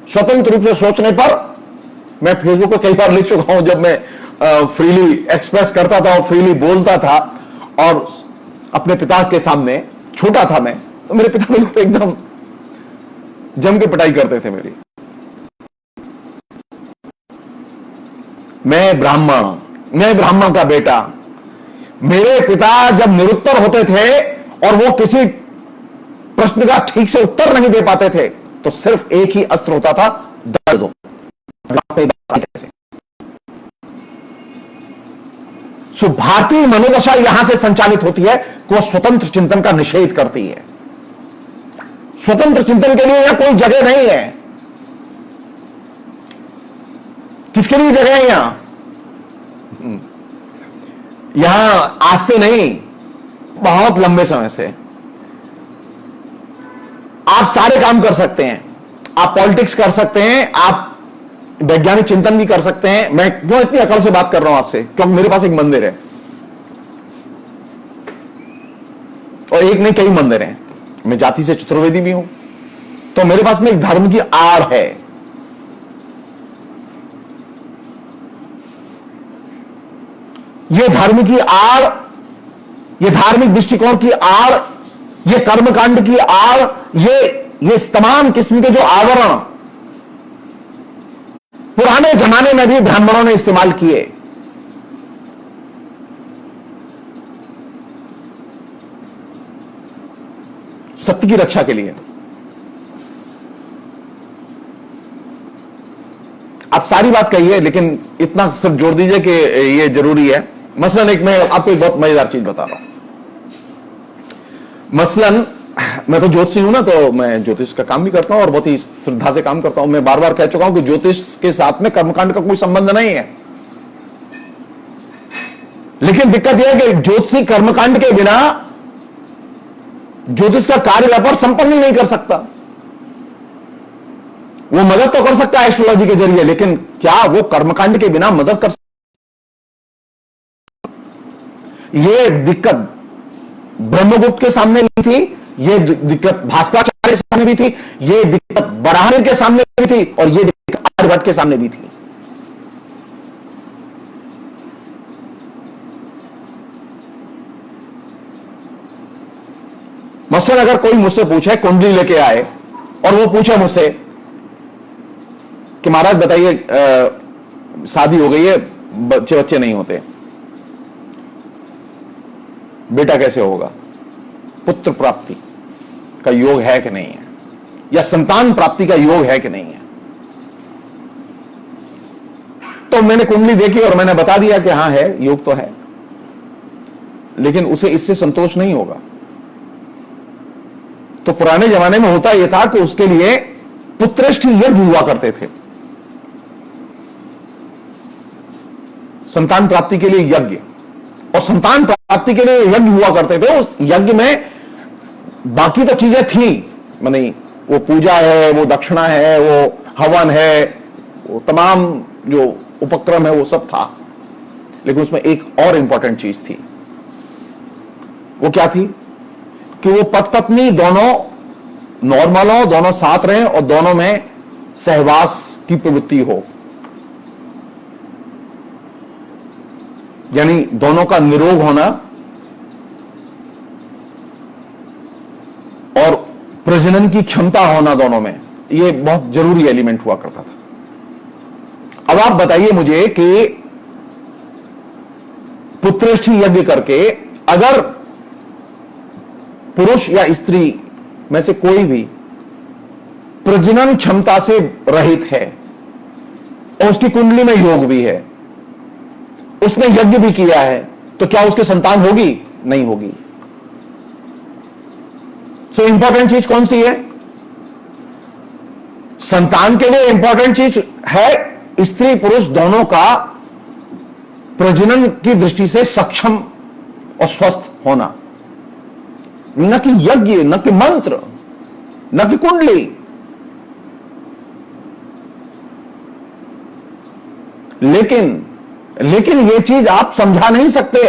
स्वतंत्र रूप से सोचने पर मैं फेसबुक पर कई बार लिख चुका हूं, जब मैं फ्रीली एक्सप्रेस करता था और फ्रीली बोलता था और अपने पिता के सामने छोटा था मैं, तो मेरे पिता मेरे एकदम जम के पिटाई करते थे मेरी। मैं ब्राह्मण का बेटा। मेरे पिता जब निरुत्तर होते थे और वो किसी प्रश्न का ठीक से उत्तर नहीं दे पाते थे तो सिर्फ एक ही अस्त्र होता था, दर्द दो। सो भारतीय मनोदशा यहां से संचालित होती है कि वो स्वतंत्र चिंतन का निषेध करती है। स्वतंत्र चिंतन के लिए यहां कोई जगह नहीं है। किसके लिए जगह है यहां आज से नहीं, बहुत लंबे समय से आप सारे काम कर सकते हैं। आप पॉलिटिक्स कर सकते हैं, आप वैज्ञानिक चिंतन भी कर सकते हैं। मैं क्यों इतनी अकल से बात कर रहा हूं आपसे, क्योंकि मेरे पास एक मंदिर है और एक नहीं कई मंदिर हैं। मैं जाति से चतुर्वेदी भी हूं, तो मेरे पास में एक धर्म की आड़ है। यह धर्म की आड़, यह धार्मिक दृष्टिकोण की आड़, यह कर्मकांड की आड़, ये तमाम किस्म के जो आवरण पुराने जमाने में भी ब्राह्मणों ने इस्तेमाल किए। सत्य की रक्षा के लिए। आप सारी बात कहिए, लेकिन इतना सिर्फ जोड़ दीजिए कि यह जरूरी है। मसलन एक मैं आपको एक बहुत मजेदार चीज बता रहा हूं। मसलन मैं तो ज्योतिषी हूं ना, तो मैं ज्योतिष का काम भी करता हूं और बहुत ही श्रद्धा से काम करता हूं। मैं बार बार कह चुका हूं कि ज्योतिष के साथ में कर्मकांड का कोई संबंध नहीं है। लेकिन दिक्कत यह है कि ज्योतिषी कर्मकांड के बिना ज्योतिष का कार्य व्यापार संपन्न ही नहीं कर सकता। वो मदद तो कर सकता है एस्ट्रोलॉजी के जरिए, लेकिन क्या वो कर्मकांड के बिना मदद कर सकता? ये दिक्कत ब्रह्मगुप्त के सामने भी थी, ये दिक्कत भास्कराचार्य के सामने भी थी, ये दिक्कत बराहमिन के सामने भी थी और ये दिक्कत आर्यभट्ट के सामने भी थी। मसलन अगर कोई मुझसे पूछे, कुंडली लेके आए और वो पूछे मुझसे कि महाराज बताइए शादी हो गई है, बच्चे नहीं होते, बेटा कैसे होगा, पुत्र प्राप्ति का योग है कि नहीं है, या संतान प्राप्ति का योग है कि नहीं है, तो मैंने कुंडली देखी और मैंने बता दिया कि हां है, योग तो है। लेकिन उसे इससे संतोष नहीं होगा। तो पुराने जमाने में होता यह था कि उसके लिए पुत्रेष्ठ यज्ञ हुआ करते थे, संतान प्राप्ति के लिए यज्ञ, और संतान प्राप्ति के लिए यज्ञ हुआ करते थे। उस यज्ञ में बाकी तो चीजें थी, माने वो पूजा है, वो दक्षिणा है, वो हवन है, वो तमाम जो उपक्रम है वो सब था। लेकिन उसमें एक और इंपॉर्टेंट चीज थी। वो क्या थी कि वो पति पत्नी दोनों नॉर्मल हो, दोनों साथ रहें और दोनों में सहवास की प्रवृत्ति हो, यानी दोनों का निरोग होना और प्रजनन की क्षमता होना दोनों में, यह बहुत जरूरी एलिमेंट हुआ करता था। अब आप बताइए मुझे कि पुत्रेष्ठी यज्ञ करके अगर पुरुष या स्त्री में से कोई भी प्रजनन क्षमता से रहित है और उसकी कुंडली में योग भी है, उसने यज्ञ भी किया है, तो क्या उसके संतान होगी? नहीं होगी। सो इंपॉर्टेंट चीज कौन सी है? संतान के लिए इंपॉर्टेंट चीज है स्त्री पुरुष दोनों का प्रजनन की दृष्टि से सक्षम और स्वस्थ होना, न कि यज्ञ, न कि मंत्र। न कि कुंडली। लेकिन यह चीज आप समझा नहीं सकते।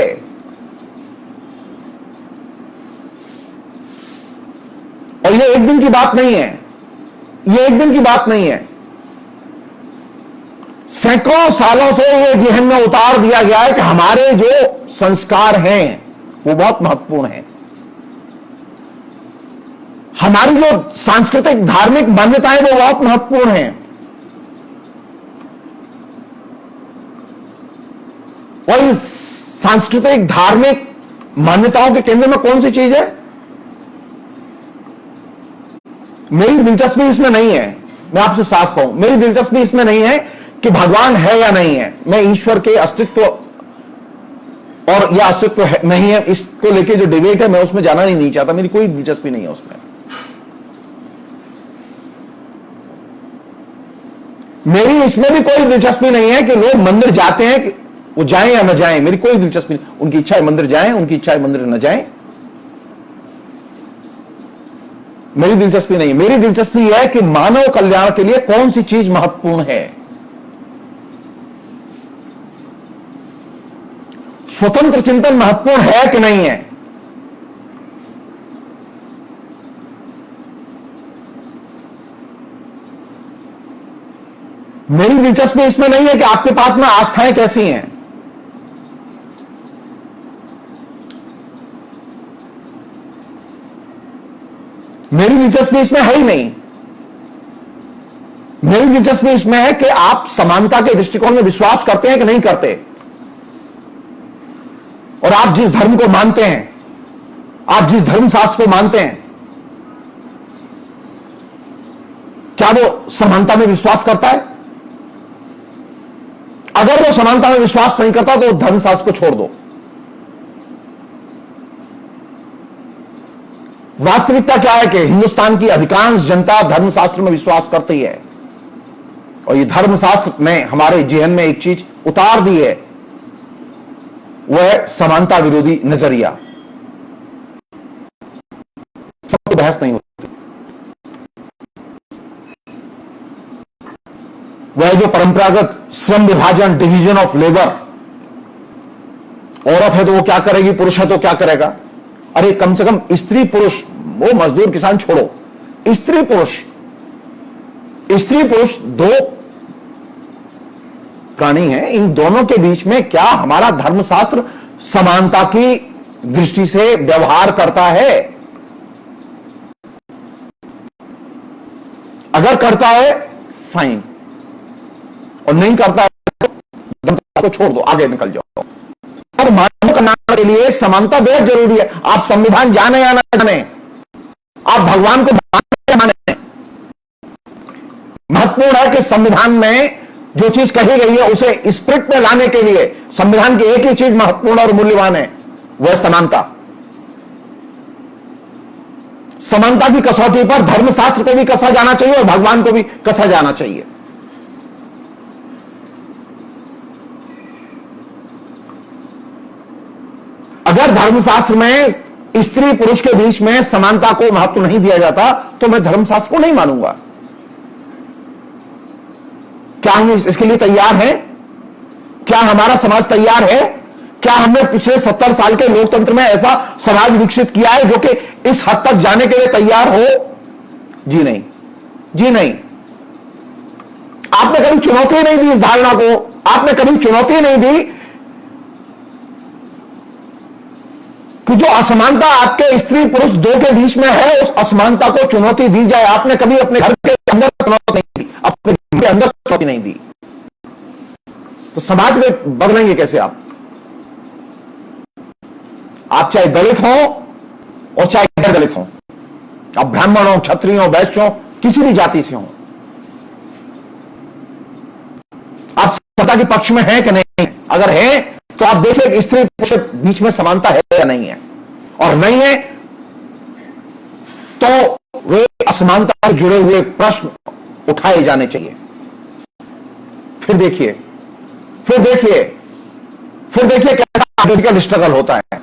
और यह एक दिन की बात नहीं है, यह एक दिन की बात नहीं है। सैकड़ों सालों से यह जहन में उतार दिया गया है कि हमारे जो संस्कार हैं वो बहुत महत्वपूर्ण हैं। हमारी जो सांस्कृतिक धार्मिक मान्यताएं वो बहुत महत्वपूर्ण हैं। और इस सांस्कृतिक धार्मिक मान्यताओं के केंद्र में कौन सी चीज है? मेरी दिलचस्पी इसमें नहीं है। मैं आपसे साफ कहूं, मेरी दिलचस्पी इसमें नहीं है कि भगवान है या नहीं है। मैं ईश्वर के अस्तित्व और यह अस्तित्व है नहीं है इसको लेके जो डिबेट है मैं उसमें जाना ही नहीं चाहता। मेरी कोई दिलचस्पी नहीं है उसमें। मेरी इसमें भी कोई दिलचस्पी नहीं है कि लोग मंदिर जाते हैं, कि वो जाएं या न जाएं, मेरी कोई दिलचस्पी नहीं। उनकी इच्छा है मंदिर जाएं, उनकी इच्छा है मंदिर न जाएं, मेरी दिलचस्पी नहीं है। मेरी दिलचस्पी यह है कि मानव कल्याण के लिए कौन सी चीज महत्वपूर्ण है। स्वतंत्र चिंतन महत्वपूर्ण है कि नहीं है। मेरी दिलचस्पी इसमें नहीं है कि आपके पास में आस्थाएं कैसी हैं। मेरी दिलचस्पी इसमें है ही नहीं। मेरी दिलचस्पी इसमें है कि आप समानता के दृष्टिकोण में विश्वास करते हैं कि नहीं करते, और आप जिस धर्म को मानते हैं, आप जिस धर्मशास्त्र को मानते हैं, क्या वो समानता में विश्वास करता है? अगर वो समानता में विश्वास नहीं करता तो धर्मशास्त्र को छोड़ दो। वास्तविकता क्या है कि हिंदुस्तान की अधिकांश जनता धर्मशास्त्र में विश्वास करती है, और ये धर्मशास्त्र ने हमारे जीवन में एक चीज उतार दी है, वह है समानता विरोधी नजरिया। सबको बहस नहीं होती। वह जो परंपरागत श्रम विभाजन, डिवीजन ऑफ लेबर, औरत है तो वो क्या करेगी, पुरुष है तो क्या करेगा। अरे कम से कम स्त्री पुरुष, वो मजदूर किसान छोड़ो, स्त्री पुरुष दो प्राणी हैं। इन दोनों के बीच में क्या हमारा धर्मशास्त्र समानता की दृष्टि से व्यवहार करता है? अगर करता है फाइन, और नहीं करता है तो छोड़ दो, आगे निकल जाओ। और मानव कल्याण के लिए समानता बेहद जरूरी है। आप संविधान जाने या ना जाने, आप भगवान को माने, महत्वपूर्ण है कि संविधान में जो चीज कही गई है उसे स्पिरिट में लाने के लिए संविधान की एक ही चीज महत्वपूर्ण और मूल्यवान है, वह समानता। समानता की कसौटी पर धर्मशास्त्र को भी कसा जाना चाहिए और भगवान को भी कसा जाना चाहिए। अगर धर्मशास्त्र में स्त्री पुरुष के बीच में समानता को महत्व नहीं दिया जाता तो मैं धर्मशास्त्र को नहीं मानूंगा। क्या हम इसके लिए तैयार हैं? क्या हमारा समाज तैयार है? क्या हमने पिछले 70 साल के लोकतंत्र में ऐसा समाज विकसित किया है जो कि इस हद तक जाने के लिए तैयार हो? जी नहीं, जी नहीं। आपने कभी चुनौती नहीं दी इस धारणा को, आपने कभी चुनौती नहीं दी कि जो असमानता आपके स्त्री पुरुष दो के बीच में है उस असमानता को चुनौती दी जाए। आपने कभी अपने घर के अंदर चुनौती नहीं दी, अपने घर के अंदर चुनौती नहीं दी, तो समाज में बदलेंगे कैसे आप? आप चाहे दलित हो और चाहे गैर दलित हो, आप ब्राह्मण हो, क्षत्रिय हो, वैश्य हो, किसी भी जाति से हो, आप सत्ता के पक्ष में हैं कि नहीं? अगर है तो आप देखिए स्त्री पुरुष के बीच में समानता है या नहीं है, और नहीं है तो वे असमानता से जुड़े हुए प्रश्न उठाए जाने चाहिए। फिर देखिए कैसा पॉलिटिकल स्ट्रगल होता है।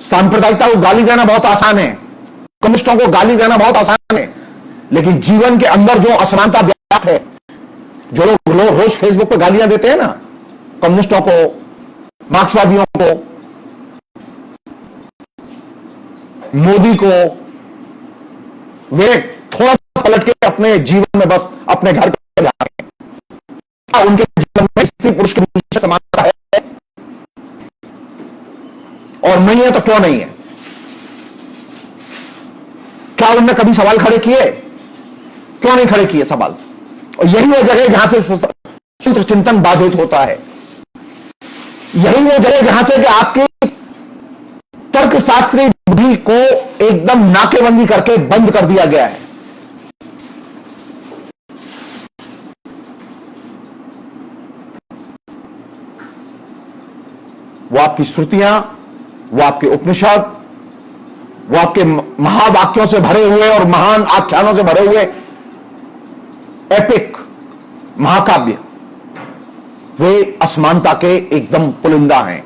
सांप्रदायिकता को गाली देना बहुत आसान है, कम्युनिस्टों को गाली देना बहुत आसान है, लेकिन जीवन के अंदर जो असमानता व्याप्त है, जो लोग रोज फेसबुक पर गालियां देते हैं ना, कम्युनिस्टों को, मार्क्सवादियों को, मोदी को, वे थोड़ा सा पलट के अपने जीवन में बस अपने घर पे जाते हैं। उनके जीवन में स्त्री पुरुष के बीच समानता है और नहीं है तो क्यों नहीं है? क्या उन्होंने कभी सवाल खड़े किए? क्यों नहीं खड़े किए सवाल? और यही वो जगह जहां से स्वतंत्र चिंतन बाधित होता है, यही वो जगह जहां से कि आपकी तर्कशास्त्री बुद्धि को एकदम नाकेबंदी करके बंद कर दिया गया है। वो आपकी श्रुतियां, वो आपके उपनिषद, वो आपके महावाक्यों से भरे हुए और महान आख्यानों से भरे हुए एपिक महाकाव्य, वे असमानता के एकदम पुलिंदा हैं।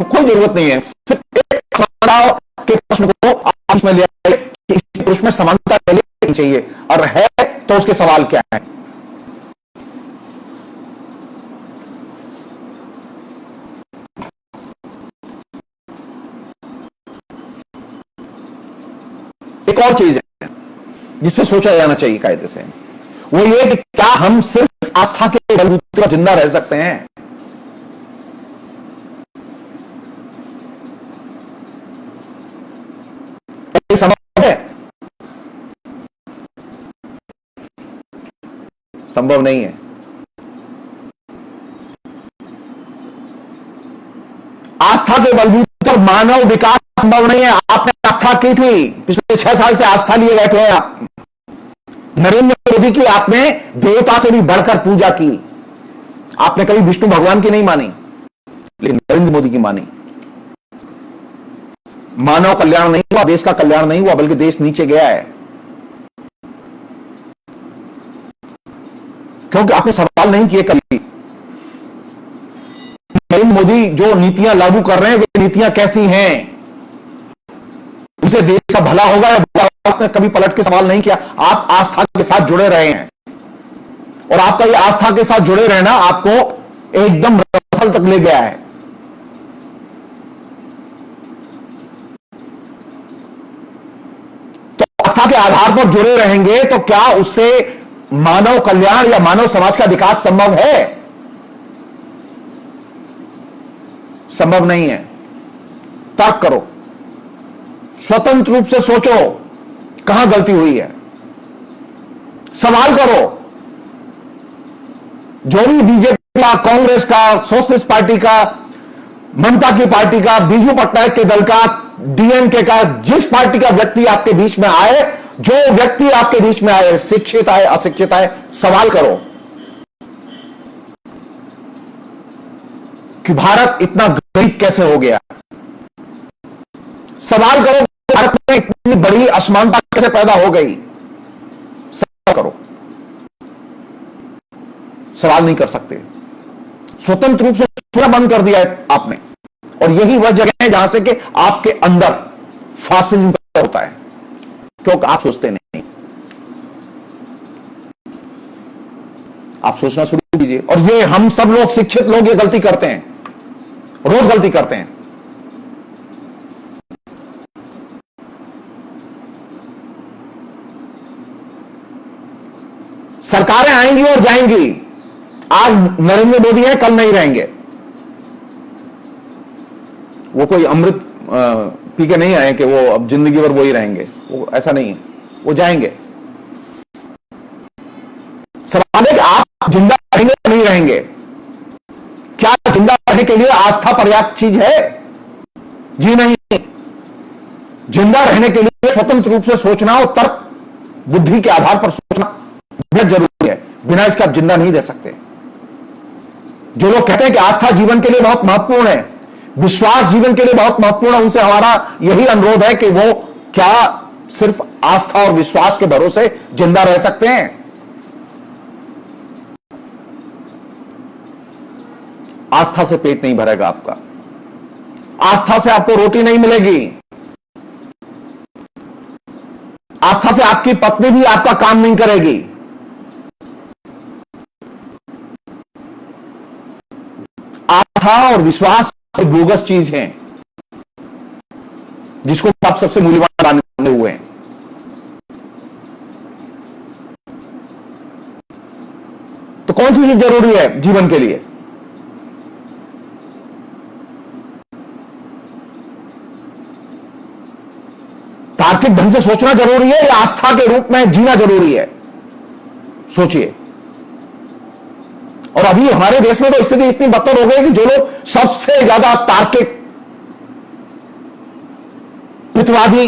कोई जरूरत नहीं है, सिर्फ एक समानता के प्रश्न को आप इसमें ले आए कि इस पुरुष में समानता चाहिए, और है तो उसके सवाल क्या है? एक और चीज है जिसपे सोचा जाना चाहिए कायदे से, वो ये कि क्या हम सिर्फ आस्था के बलबूते पर जिंदा रह सकते हैं? संभव है? संभव नहीं है। आस्था के बलबूते पर मानव विकास संभव नहीं है। आपने आस्था की थी, पिछले 6 साल से आस्था लिए बैठे हैं आप। नरेंद्र मोदी की आपने देवता से भी बढ़कर पूजा की। आपने कभी विष्णु भगवान की नहीं मानी, लेकिन नरेंद्र मोदी की मानी। मानव कल्याण नहीं हुआ, देश का कल्याण नहीं हुआ, बल्कि देश नीचे गया है, क्योंकि आपने सवाल नहीं किए कभी। नरेंद्र मोदी जो नीतियां लागू कर रहे हैं, वे नीतियां कैसी हैं, उसे देश का भला होगा या बुरा होगा, आपने कभी पलट के सवाल नहीं किया। आप आस्था के साथ जुड़े रहे हैं, और आपका ये आस्था के साथ जुड़े रहना आपको एकदम रसल तक ले गया है। तो आस्था के आधार पर जुड़े रहेंगे तो क्या उससे मानव कल्याण या मानव समाज का विकास संभव है? संभव नहीं है। तर्क करो, स्वतंत्र रूप से सोचो कहां गलती हुई है, सवाल करो। जो भी बीजेपी का, कांग्रेस का, सोशलिस्ट पार्टी का, ममता की पार्टी का, बीजू पटनायक के दल का, डीएमके का, जिस पार्टी का व्यक्ति आपके बीच में आए, जो व्यक्ति आपके बीच में आए, शिक्षित आए, अशिक्षित आए, सवाल करो कि भारत इतना गरीब कैसे हो गया। सवाल करो भारत में इतनी बड़ी असमानता कैसे पैदा हो गई। सवाल करो। सवाल नहीं कर सकते, स्वतंत्र रूप से सोचना बंद कर दिया है आपने, और यही वह जगह है जहां से कि आपके अंदर फासिज्म पैदा होता है, क्योंकि आप सोचते नहीं। आप सोचना शुरू कीजिए। और ये हम सब लोग, शिक्षित लोग, ये गलती करते हैं, रोज गलती करते हैं। सरकारें आएंगी और जाएंगी। आज नरेंद्र मोदी है, कल नहीं रहेंगे। वो कोई अमृत पी के नहीं आए कि वो अब जिंदगी भर वो ही रहेंगे, वो ऐसा नहीं है, वो जाएंगे। सवाल है कि आप जिंदा रहेंगे या नहीं रहेंगे। क्या जिंदा रहने के लिए आस्था पर्याप्त चीज है? जी नहीं। जिंदा रहने के लिए स्वतंत्र रूप से सोचना और तर्क बुद्धि के आधार पर सोचना बहुत जरूरी है। बिना इसके आप जिंदा नहीं रह सकते। जो लोग कहते हैं कि आस्था जीवन के लिए बहुत महत्वपूर्ण है, विश्वास जीवन के लिए बहुत महत्वपूर्ण है, उनसे हमारा यही अनुरोध है कि वो क्या सिर्फ आस्था और विश्वास के भरोसे जिंदा रह सकते हैं? आस्था से पेट नहीं भरेगा आपका, आस्था से आपको रोटी नहीं मिलेगी। आस्था से आपकी पत्नी भी आपका काम नहीं करेगी। आस्था और विश्वास बोगस चीज है जिसको आप सबसे मूल्यवान माने हुए हैं। तो कौन सी चीज जरूरी है जीवन के लिए? तार्किक ढंग से सोचना जरूरी है या आस्था के रूप में जीना जरूरी है? सोचिए। और अभी हमारे देश में तो स्थिति इतनी बदतर हो गई कि जो लोग सबसे ज्यादा तार्किक पितवादी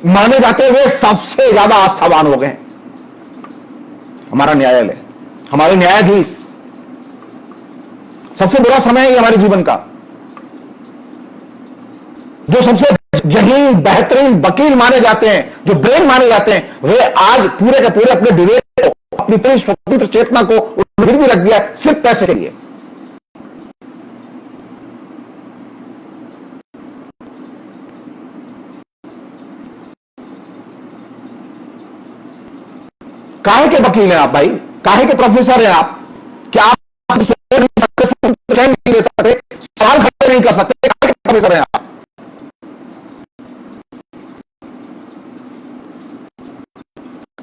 माने जाते हैं वे सबसे ज्यादा आस्थावान हो गए। हमारा न्यायालय, हमारे न्यायाधीश, सबसे बुरा समय है हमारे जीवन का। जो सबसे जहीन बेहतरीन वकील माने जाते हैं, जो ब्रेन माने जाते हैं, वे आज पूरे के पूरे अपने विवेक को, अपनी पूरी स्वतंत्र चेतना को गिर भी रख दिया सिर्फ पैसे के लिए। काहे के वकील हैं आप भाई? काहे के प्रोफेसर हैं आप? क्या आप नहीं ले सकते, सवाल खड़े नहीं कर सकते? काहे के प्रोफेसर हैं आप?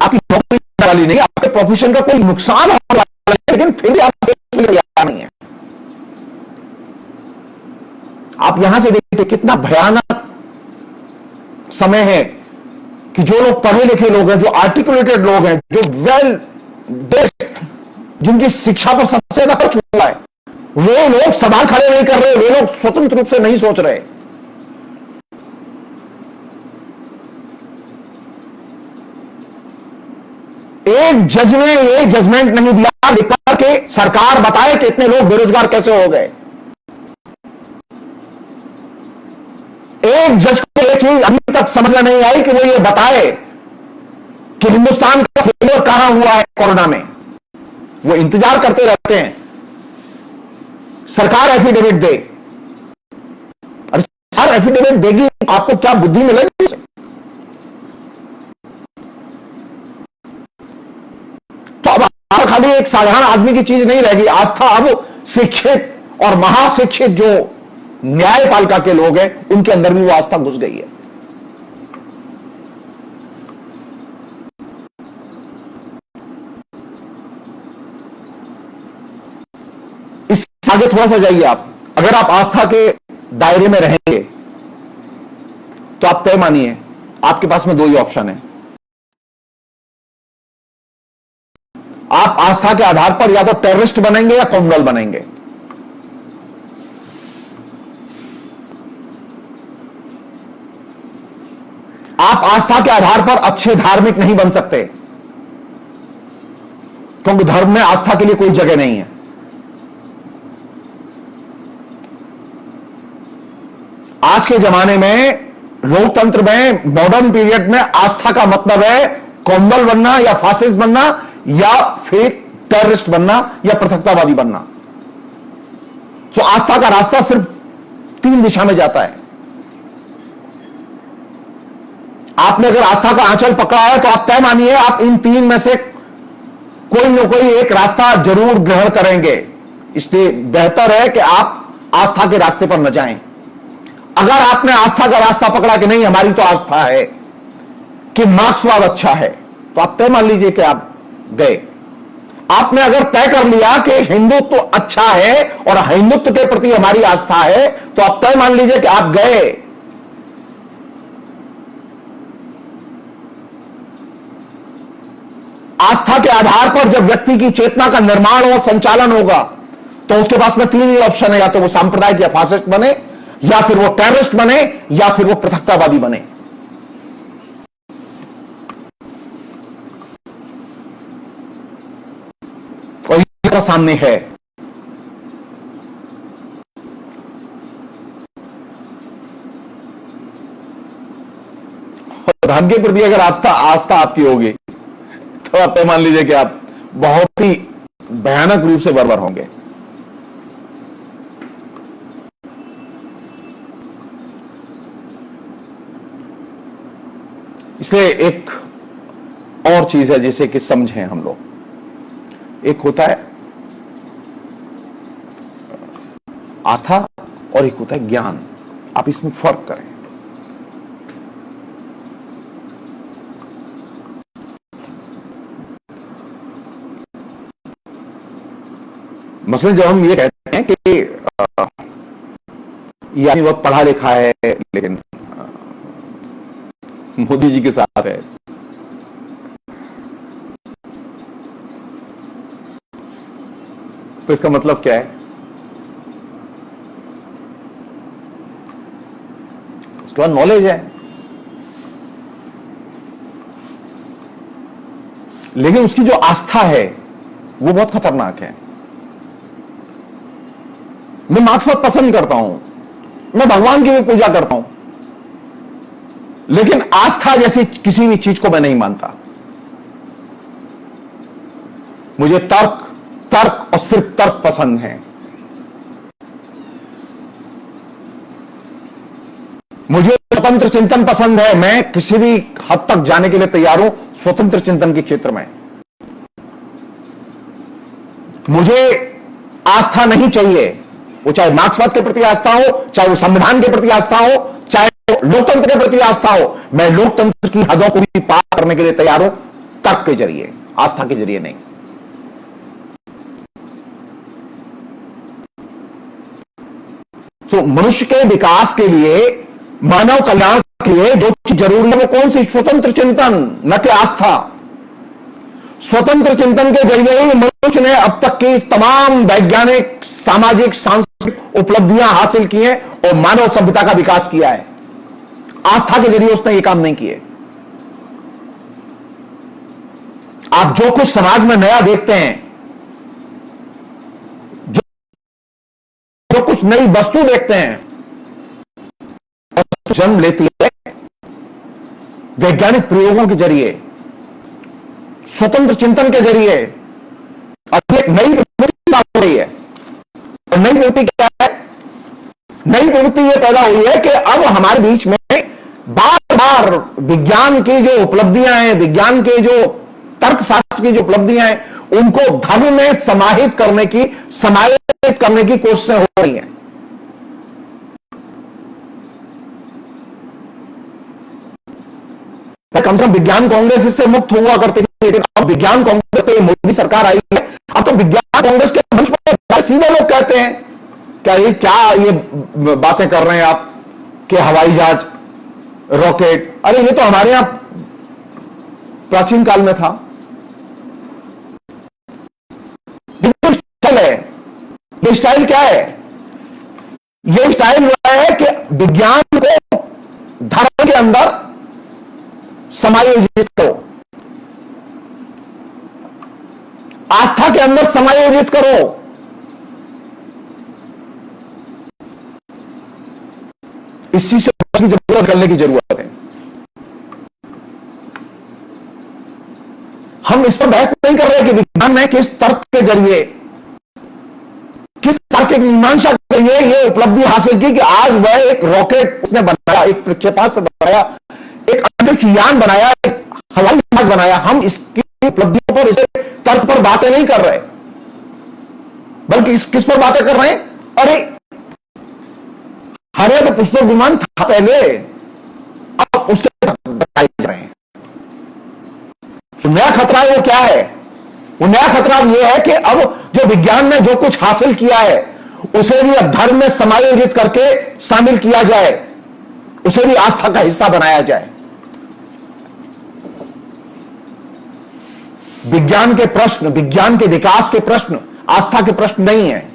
आपकी नौकरी वाली नहीं, आपके प्रोफेशन का कोई नुकसान होने वाला है, लेकिन फिर भी आप तैयार नहीं है। आप यहां से देखिए कितना भयानक समय है कि जो लोग पढ़े लिखे लोग हैं, जो आर्टिकुलेटेड लोग हैं, जो वेल ड्रेस्ड, जिनकी शिक्षा पर सबसे ज्यादा खर्च हुआ है, वे लोग सवाल खड़े नहीं कर रहे, वे लोग स्वतंत्र रूप से नहीं सोच रहे। एक जज ने ये जजमेंट नहीं दिया लिखकर के सरकार बताए कि इतने लोग बेरोजगार कैसे हो गए। एक जज को ये चीज अभी तक समझ में नहीं आई कि वो ये बताए कि हिंदुस्तान का फेलियर कहां हुआ है कोरोना में। वो इंतजार करते रहते हैं सरकार एफिडेविट दे। अरे सरकार एफिडेविट देगी, आपको क्या बुद्धि मिलेगी उसे? तो अब खाली एक साधारण आदमी की चीज नहीं रहेगी। आस्था अब शिक्षित और महाशिक्षित जो न्यायपालिका के लोग हैं उनके अंदर भी वो आस्था घुस गई है। इससे आगे थोड़ा सा जाइए आप। अगर आप आस्था के दायरे में रहेंगे तो आप तय मानिए आपके पास में दो ही ऑप्शन है। आप आस्था के आधार पर या तो टेररिस्ट बनेंगे या कॉम्युनल बनेंगे। आप आस्था के आधार पर अच्छे धार्मिक नहीं बन सकते, क्योंकि धर्म में आस्था के लिए कोई जगह नहीं है। आज के जमाने में लोकतंत्र में, मॉडर्न पीरियड में आस्था का मतलब है कॉम्युनल बनना या फासिस्ट बनना या फिर टेररिस्ट बनना या पृथकतावादी बनना। तो आस्था का रास्ता सिर्फ तीन दिशा में जाता है। आपने अगर आस्था का आंचल पकड़ा है तो आप तय मानिए आप इन तीन में से कोई ना कोई एक रास्ता जरूर ग्रहण करेंगे। इसलिए बेहतर है कि आप आस्था के रास्ते पर न जाएं। अगर आपने आस्था का रास्ता पकड़ा कि नहीं हमारी तो आस्था है कि मार्क्सवाद अच्छा है, तो आप तय मान लीजिए कि आप गए। आपने अगर तय कर लिया कि हिंदुत्व तो अच्छा है और हिंदुत्व के प्रति हमारी आस्था है, तो आप तय मान लीजिए कि आप गए। आस्था के आधार पर जब व्यक्ति की चेतना का निर्माण और संचालन होगा तो उसके पास में तीन ही ऑप्शन है, या तो वो सांप्रदायिक या फासिस्ट बने, या फिर वो टेररिस्ट बने, या फिर वो पृथकतावादी बने। और ये सामने है। धर्म के प्रति अगर आस्था आपकी होगी तो आप मान लीजिए कि आप बहुत ही भयानक रूप से बर्बाद होंगे। इसलिए एक और चीज है जिसे कि समझें हम लोग। एक होता है आस्था और एक होता है ज्ञान। आप इसमें फर्क करें। मसलन जब हम ये कहते हैं कि ये आदमी बहुत पढ़ा लिखा है लेकिन मोदी जी के साथ है, तो इसका मतलब क्या है? उसके बाद नॉलेज है, लेकिन उसकी जो आस्था है वो बहुत खतरनाक है। मैं मार्क्स बहुत पसंद करता हूं, मैं भगवान की भी पूजा करता हूं, लेकिन आस्था जैसी किसी भी चीज को मैं नहीं मानता। मुझे तर्क तर्क और सिर्फ तर्क पसंद है। मुझे स्वतंत्र चिंतन पसंद है। मैं किसी भी हद तक जाने के लिए तैयार हूं स्वतंत्र चिंतन के क्षेत्र में। मुझे आस्था नहीं चाहिए, वो चाहे मार्क्सवाद के प्रति आस्था हो, चाहे वो संविधान के प्रति आस्था हो, चाहे वो लोकतंत्र के प्रति आस्था हो। मैं लोकतंत्र की हदों को भी पार करने के लिए तैयार हूं तर्क के जरिए, आस्था के जरिए नहीं। तो मनुष्य के विकास के लिए, मानव कल्याण के लिए जो चीज जरूरी है वो कौन सी? स्वतंत्र चिंतन, न कि आस्था। स्वतंत्र चिंतन के जरिए ही मनुष्य ने अब तक की तमाम वैज्ञानिक, सामाजिक, सांस्कृतिक उपलब्धियां हासिल की हैं और मानव सभ्यता का विकास किया है। आस्था के जरिए उसने ये काम नहीं किए। आप जो कुछ समाज में नया देखते हैं, जो कुछ नई वस्तु देखते हैं, जन्म लेती है वैज्ञानिक प्रयोगों के जरिए, स्वतंत्र चिंतन के जरिए। अब एक नई प्रवृत्ति हो रही है, और नई प्रवृत्ति क्या है? नई प्रवृत्ति यह पैदा हुई है कि अब हमारे बीच में बार बार विज्ञान की जो उपलब्धियां हैं, विज्ञान के जो तर्कशास्त्र की जो उपलब्धियां हैं, उनको धर्म में समाहित करने की, समायोजित करने की कोशिशें हो रही हैं। कम से कम विज्ञान कांग्रेस इससे मुक्त हुआ करती थी, लेकिन अब विज्ञान कांग्रेस तो मोदी सरकार आई है, अब तो विज्ञान कांग्रेस के मंच पर सीधे लोग कहते हैं क्या ये बातें कर रहे हैं आप कि हवाई जहाज, रॉकेट, अरे ये तो हमारे यहां प्राचीन काल में था। स्टाइल है, ये स्टाइल क्या है? ये स्टाइल वो है कि विज्ञान को धर्म के अंदर समायोजित करो, आस्था के अंदर समायोजित करो। इस चीज से जरूरत करने की जरूरत है। हम इस पर बहस नहीं कर रहे कि विज्ञान ने किस तर्क के जरिए, किस तार्किक मीमांसा के जरिए ये उपलब्धि हासिल की कि आज वह एक रॉकेट उसने बनाया, एक प्रक्षेपास्त्र बनाया, एक अंतरिक्ष यान बनाया, एक हवाई जहाज बनाया। हम इसकी उपलब्धियों पर, इसे तर्क पर बातें नहीं कर रहे, बल्कि किस पर बातें कर रहे हैं? अरे हरे तो पुष्पक विमान था पहले, अब उसके बताए जा रहे हैं। तो नया खतरा है वो क्या है? वो नया खतरा ये है कि अब जो विज्ञान ने जो कुछ हासिल किया है उसे भी अब धर्म में समायोजित करके शामिल किया जाए, उसे भी आस्था का हिस्सा बनाया जाए। विज्ञान के प्रश्न, विज्ञान के विकास के प्रश्न आस्था के प्रश्न नहीं है।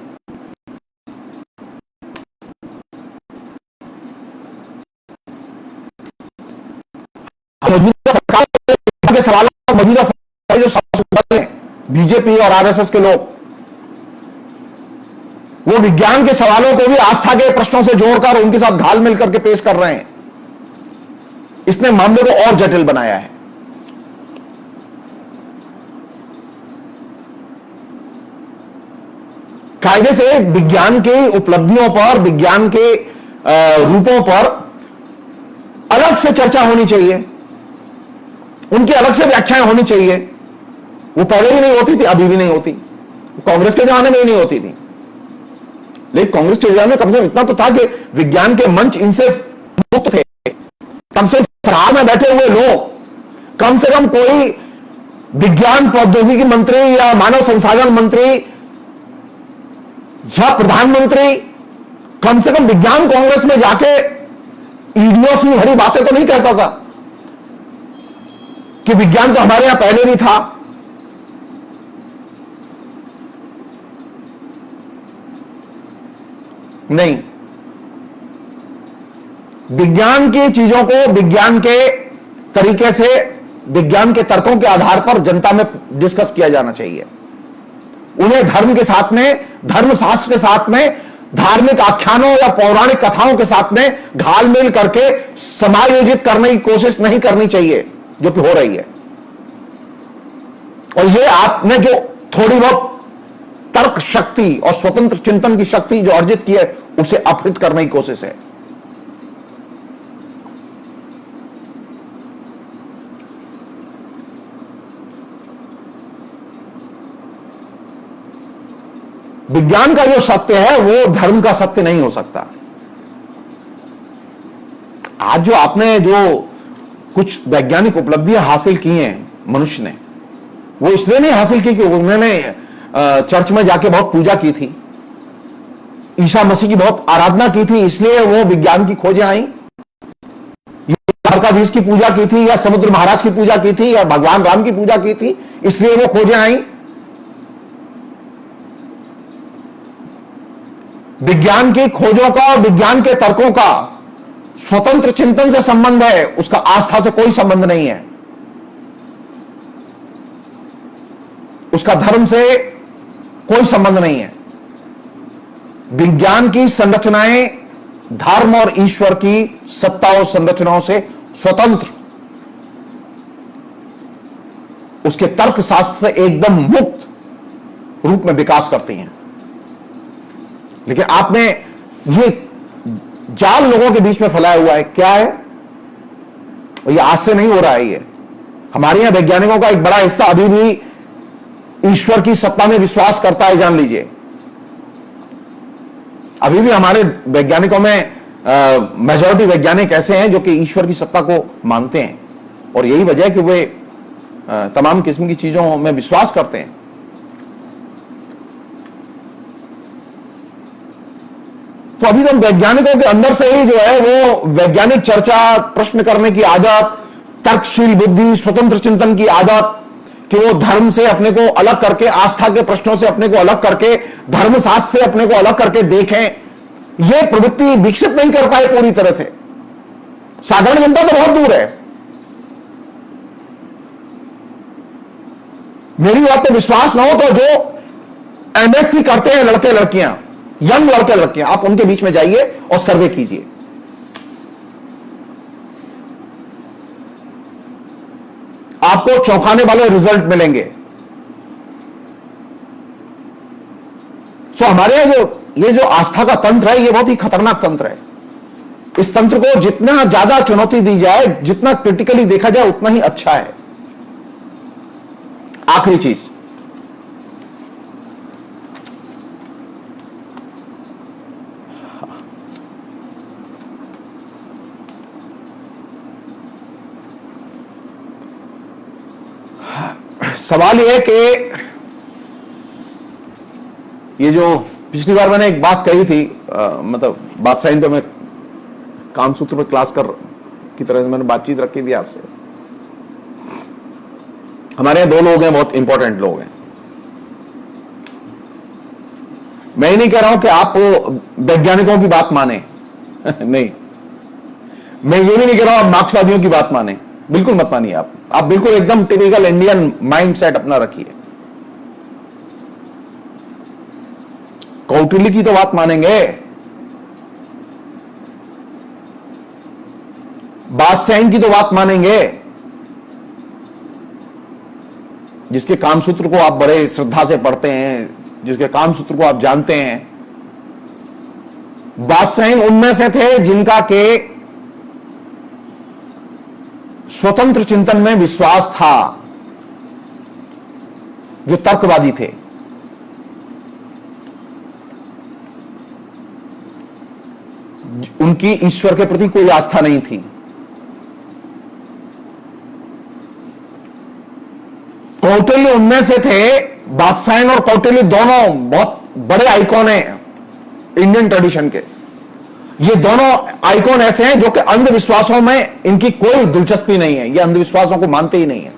मौजूदा सरकार के सवालों, मौजूदा सरकार जो सवाल हैं, बीजेपी और आरएसएस के लोग, वो विज्ञान के सवालों को भी आस्था के प्रश्नों से जोड़कर उनके साथ घाल मिल करके पेश कर रहे हैं। इसने मामले को और जटिल बनाया है। कायदे से विज्ञान की उपलब्धियों पर, विज्ञान के रूपों पर अलग से चर्चा होनी चाहिए। उनकी अलग से व्याख्याएं होनी चाहिए। वो पहले भी नहीं होती थी, अभी भी नहीं होती, कांग्रेस के जमाने में भी नहीं होती थी। लेकिन कांग्रेस के जमाने में कम से कम इतना तो था कि विज्ञान के मंच इनसे मुक्त थे। कम से कम सरकार में बैठे हुए लोग, कम से कम कोई विज्ञान प्रौद्योगिकी मंत्री या मानव संसाधन मंत्री या प्रधानमंत्री कम से कम विज्ञान कांग्रेस में जाके ईडियोस में भरी बातें तो नहीं कहता था कि विज्ञान तो हमारे यहां पहले भी था। नहीं, विज्ञान की चीजों को विज्ञान के तरीके से, विज्ञान के तर्कों के आधार पर जनता में डिस्कस किया जाना चाहिए। उन्हें धर्म के साथ में, धर्मशास्त्र के साथ में, धार्मिक आख्यानों या पौराणिक कथाओं के साथ में घालमेल करके समायोजित करने की कोशिश नहीं करनी चाहिए, जो कि हो रही है। और ये आपने जो थोड़ी बहुत तर्क शक्ति और स्वतंत्र चिंतन की शक्ति जो अर्जित की है, उसे अपहृत करने की कोशिश है। विज्ञान का जो सत्य है वो धर्म का सत्य नहीं हो सकता। आज जो आपने जो कुछ वैज्ञानिक उपलब्धियां हासिल की हैं मनुष्य ने, वो इसलिए नहीं हासिल की कि उन्होंने चर्च में जाके बहुत पूजा की थी, ईसा मसीह की बहुत आराधना की थी, इसलिए वो विज्ञान की खोजें आई, द्वारकाधीश की पूजा की थी, या समुद्र महाराज की पूजा की थी, या भगवान राम की पूजा की थी, इसलिए वो खोजें आई। विज्ञान की खोजों का, विज्ञान के तर्कों का स्वतंत्र चिंतन से संबंध है, उसका आस्था से कोई संबंध नहीं है, उसका धर्म से कोई संबंध नहीं है। विज्ञान की संरचनाएं धर्म और ईश्वर की सत्ता और संरचनाओं से स्वतंत्र, उसके तर्क शास्त्र से एकदम मुक्त रूप में विकास करती हैं। लेकिन आपने ये जाल लोगों के बीच में फैलाया हुआ है, क्या है? और ये आज से नहीं हो रहा है। ये हमारे यहां वैज्ञानिकों का एक बड़ा हिस्सा अभी भी ईश्वर की सत्ता में विश्वास करता है, जान लीजिए। अभी भी हमारे वैज्ञानिकों में मेजॉरिटी वैज्ञानिक ऐसे हैं जो कि ईश्वर की सत्ता को मानते हैं, और यही वजह है कि वे तमाम किस्म की चीजों में विश्वास करते हैं। तो अभी तो वैज्ञानिकों के अंदर से ही जो है वो वैज्ञानिक चर्चा, प्रश्न करने की आदत, तर्कशील बुद्धि, स्वतंत्र चिंतन की आदत, कि वो धर्म से अपने को अलग करके, आस्था के प्रश्नों से अपने को अलग करके, धर्मशास्त्र से अपने को अलग करके देखें, ये प्रवृत्ति विकसित नहीं कर पाए पूरी तरह से। साधारण जनता तो बहुत दूर है। मेरी बात पे विश्वास ना हो तो जो एमएससी करते हैं लड़के लड़कियां, यंग लड़के लड़कियां, आप उनके बीच में जाइए और सर्वे कीजिए। आपको चौंकाने वाले रिजल्ट मिलेंगे। सो हमारे यहां ये जो आस्था का तंत्र है, ये बहुत ही खतरनाक तंत्र है। इस तंत्र को जितना ज्यादा चुनौती दी जाए, जितना क्रिटिकली देखा जाए, उतना ही अच्छा है। आखिरी चीज, सवाल यह है कि ये जो पिछली बार मैंने एक बात कही थी, मतलब बादशाही पे मैं कामसूत्र पर क्लास कर की तरह से मैंने बातचीत रखी थी आपसे। हमारे यहां दो लोग हैं, बहुत इंपॉर्टेंट लोग हैं। मैं ही नहीं कह रहा हूं कि आप वैज्ञानिकों की बात माने नहीं, मैं ये भी नहीं कह रहा हूं आप मार्क्सवादियों की बात माने, बिल्कुल मत मानिए। आप बिल्कुल एकदम टिपिकल इंडियन माइंडसेट अपना रखिए। कौटिल्य की तो बात मानेंगे, बादशाही की तो बात मानेंगे, जिसके कामसूत्र को आप बड़े श्रद्धा से पढ़ते हैं, जिसके कामसूत्र को आप जानते हैं। बादशाही उनमें से थे जिनका के स्वतंत्र चिंतन में विश्वास था, जो तर्कवादी थे। उनकी ईश्वर के प्रति कोई आस्था नहीं थी। कौटिल्य उनमें से थे। बादशाह और कौटिल्य दोनों बहुत बड़े आइकॉन हैं इंडियन ट्रेडिशन के। ये दोनों आइकॉन ऐसे हैं जो कि अंधविश्वासों में इनकी कोई दिलचस्पी नहीं है, ये अंधविश्वासों को मानते ही नहीं है।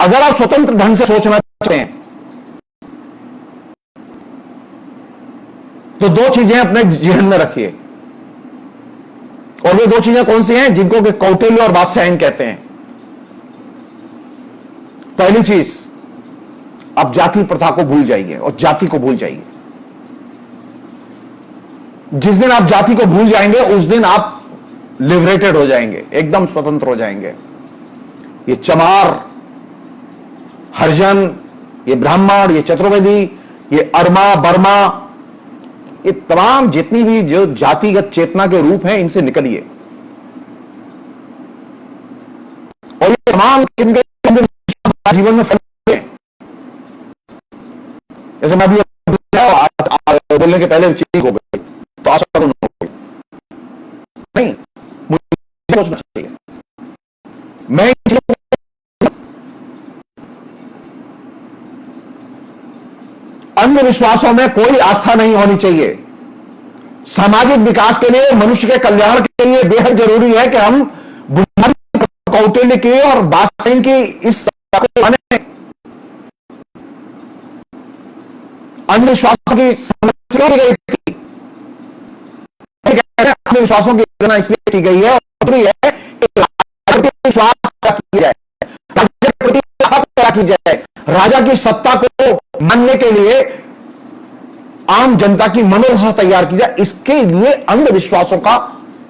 अगर आप स्वतंत्र ढंग से सोचना चाहते हैं तो दो चीजें अपने जहन में रखिए, और वे दो चीजें कौन सी हैं जिनको कि कौटिल्य और बादशाह कहते हैं। पहली चीज, आप जाति प्रथा को भूल जाइए और जाति को भूल जाइए। जिस दिन आप जाति को भूल जाएंगे उस दिन आप लिबरेटेड हो जाएंगे, एकदम स्वतंत्र हो जाएंगे। ये चमार, हरिजन, ये ब्राह्मण, ये चतुर्वेदी, ये अरमा, बर्मा, ये तमाम जितनी भी जो जातिगत चेतना के रूप हैं, इनसे निकलिए। और ये तमाम जीवन में फैलते हैं। जैसे मैं अभी बोलने के पहले ठीक हो गई तो आशा हो गई, नहीं, मुझे सोचना चाहिए। मैं अंधविश्वासों में कोई आस्था नहीं होनी चाहिए। सामाजिक विकास के लिए, मनुष्य के कल्याण के लिए बेहद जरूरी है कि हम बुनियादी कौटिल्य की और बादशाह की इस अंधविश्वासों की समस्या की गई थी। अंधविश्वासों की योजना इसलिए की गई है और है कि विश्वास पैदा किया जाए, राज्य के प्रति आस्था पैदा की जाए, राजा की सत्ता को मानने के लिए आम जनता की मनोदशा तैयार की जाए। इसके लिए अंधविश्वासों का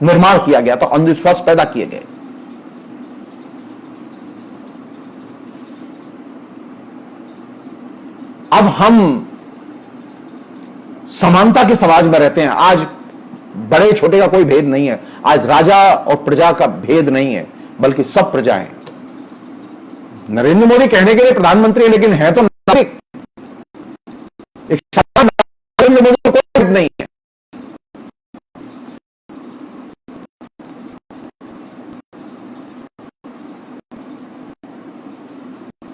निर्माण किया गया, तो अंधविश्वास पैदा किए गए। अब हम समानता के समाज में रहते हैं। आज बड़े छोटे का कोई भेद नहीं है। आज राजा और प्रजा का भेद नहीं है, बल्कि सब प्रजा है। नरेंद्र मोदी कहने के लिए प्रधानमंत्री है, लेकिन है तो नागरिक। नरेंद्र मोदी को कोई भेद नहीं है।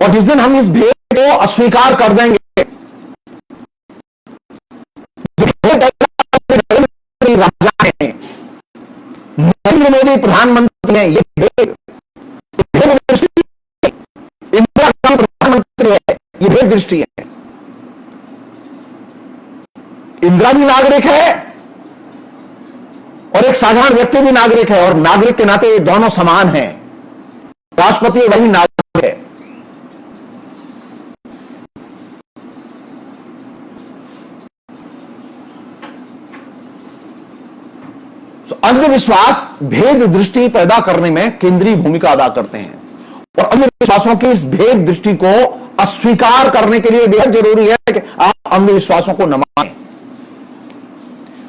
और जिस दिन हम इस भेद को अस्वीकार कर देंगे, राजा है, नरेंद्र मोदी प्रधानमंत्री है, ये भेद दृष्टि, इंदिरा गांधी प्रधानमंत्री है, ये भेद दृष्टि है। इंदिरा भी नागरिक है और एक साधारण व्यक्ति भी नागरिक है, और नागरिक के नाते ये दोनों समान हैं। राष्ट्रपति वही नागरिक है। अंधविश्वास भेद दृष्टि पैदा करने में केंद्रीय भूमिका अदा करते हैं, और अंधविश्वासों की इस भेद दृष्टि को अस्वीकार करने के लिए बेहद जरूरी है कि आप अंधविश्वासों को न मानें।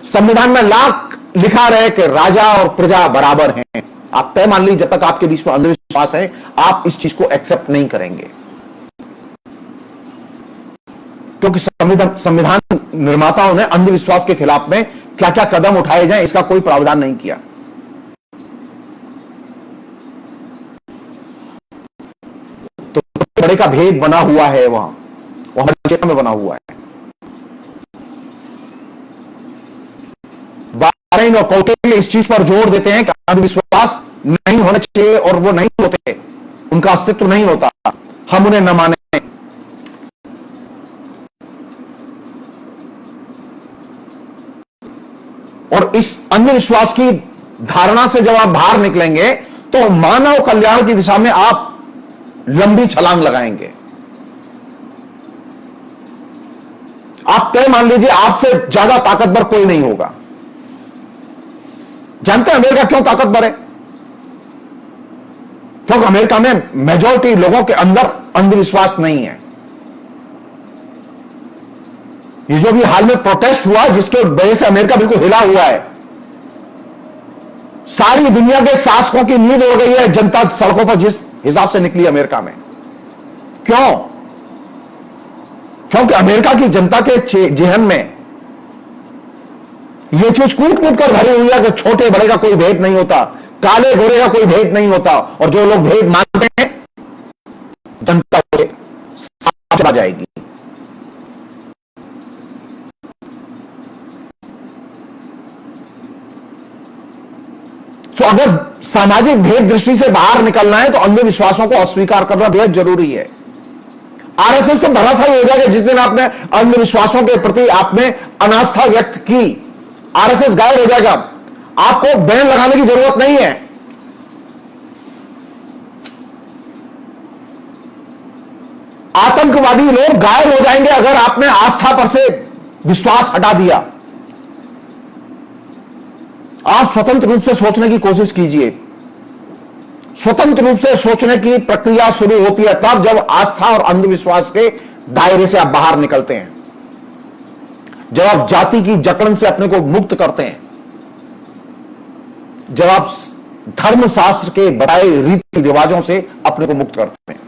संविधान में लाख लिखा रहे कि राजा और प्रजा बराबर हैं। आप तय मान लीजिए, जब तक आपके बीच में अंधविश्वास है, आप इस चीज को एक्सेप्ट नहीं करेंगे, क्योंकि संविधान निर्माताओं ने अंधविश्वास के खिलाफ में क्या क्या कदम उठाए जाएं, इसका कोई प्रावधान नहीं किया। तो बड़े का भेद बना हुआ है, वहां हमारे चेतना में बना हुआ है। बादशाह और कौटिल्य इस चीज पर जोर देते हैं कि अंधविश्वास नहीं होने चाहिए, और वो नहीं होते, उनका अस्तित्व नहीं होता, हम उन्हें न माने। और इस अंधविश्वास की धारणा से जब आप बाहर निकलेंगे तो मानव कल्याण की दिशा में आप लंबी छलांग लगाएंगे। आप तय मान लीजिए, आपसे ज्यादा ताकतवर कोई नहीं होगा। जानते हैं अमेरिका क्यों ताकतवर है? क्योंकि अमेरिका में मेजॉरिटी लोगों के अंदर अंधविश्वास नहीं है। ये जो भी हाल में प्रोटेस्ट हुआ जिसके वजह से अमेरिका बिल्कुल हिला हुआ है, सारी दुनिया के शासकों की नींद उड़ गई है जनता सड़कों पर जिस हिसाब से निकली अमेरिका में। क्यों? क्योंकि अमेरिका की जनता के जेहन में यह चीज कूट कूट कर भरी हुई है कि छोटे बड़े का कोई भेद नहीं होता, काले गोरे का कोई भेद नहीं होता, और जो लोग भेद मानते हैं जनता चला जाएगी। तो अगर सामाजिक भेद दृष्टि से बाहर निकलना है तो अंधविश्वासों को अस्वीकार करना बेहद जरूरी है। आरएसएस तो धराशायी हो जाएगा जिस दिन आपने अंधविश्वासों के प्रति आपने अनास्था व्यक्त की, आरएसएस गायब हो जाएगा। आपको बैन लगाने की जरूरत नहीं है। आतंकवादी लोग गायब हो जाएंगे अगर आपने आस्था पर से विश्वास हटा दिया। आप स्वतंत्र रूप से सोचने की कोशिश कीजिए। स्वतंत्र रूप से सोचने की प्रक्रिया शुरू होती है तब जब आस्था और अंधविश्वास के दायरे से आप बाहर निकलते हैं, जब आप जाति की जकड़न से अपने को मुक्त करते हैं, जब आप धर्मशास्त्र के बताए रीति रिवाजों से अपने को मुक्त करते हैं।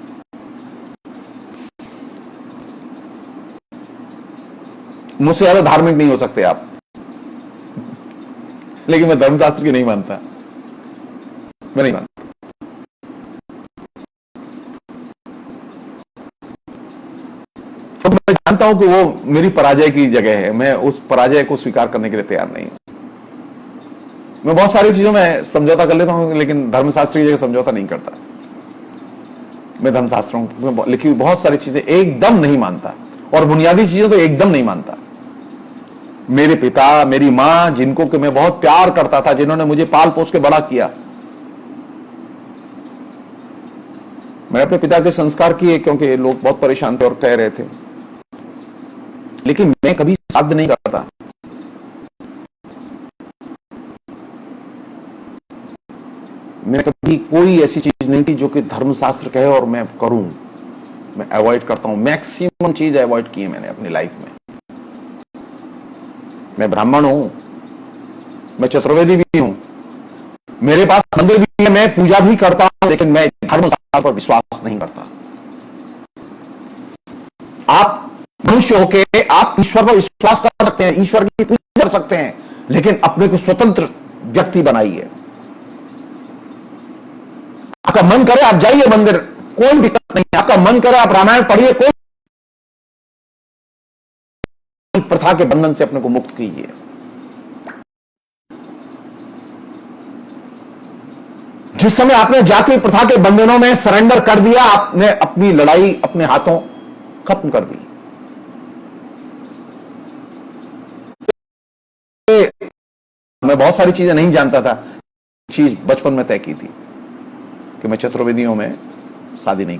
मुझसे ज्यादा धार्मिक नहीं हो सकते आप, लेकिन मैं धर्मशास्त्र की नहीं मानता, मैं नहीं मानता। तो मैं जानता हूं कि वो मेरी पराजय की जगह है, मैं उस पराजय को स्वीकार करने के लिए तैयार नहीं हूं। मैं बहुत सारी चीजों में समझौता कर लेता हूं, लेकिन धर्मशास्त्र की जगह समझौता नहीं करता। मैं धर्मशास्त्रों में लिखी हुई बहुत सारी चीजें एकदम नहीं मानता, और बुनियादी चीजें तो एकदम नहीं मानता। मेरे पिता, मेरी मां, जिनको कि मैं बहुत प्यार करता था, जिन्होंने मुझे पाल पोस के बड़ा किया, मैंने अपने पिता के संस्कार किए क्योंकि लोग बहुत परेशान थे और कह रहे थे, लेकिन मैं कभी श्राद्ध नहीं करता। मैं कभी कोई ऐसी चीज नहीं थी जो कि धर्मशास्त्र कहे और मैं करूं, मैं अवॉइड करता हूं। मैक्सिमम चीज अवॉइड की है मैंने अपनी लाइफ में। मैं ब्राह्मण हूं, मैं चतुर्वेदी भी हूं, मेरे पास मंदिर भी है, मैं पूजा भी करता हूं, लेकिन मैं धर्मशास्त्र पर विश्वास नहीं करता। आप मनुष्य होकर आप ईश्वर पर विश्वास कर सकते हैं, ईश्वर की पूजा कर सकते हैं, लेकिन अपने को स्वतंत्र व्यक्ति बनाइए। आपका मन करे आप जाइए मंदिर, कोई दिक्कत नहीं। आपका मन करे आप रामायण पढ़िए, कोई प्रथा के बंधन से अपने को मुक्त कीजिए। जिस समय आपने जाति प्रथा के बंधनों में सरेंडर कर दिया, आपने अपनी लड़ाई अपने हाथों खत्म कर दी। मैं बहुत सारी चीजें नहीं जानता था। चीज बचपन में तय की थी कि मैं चतुर्वेदियों में शादी नहीं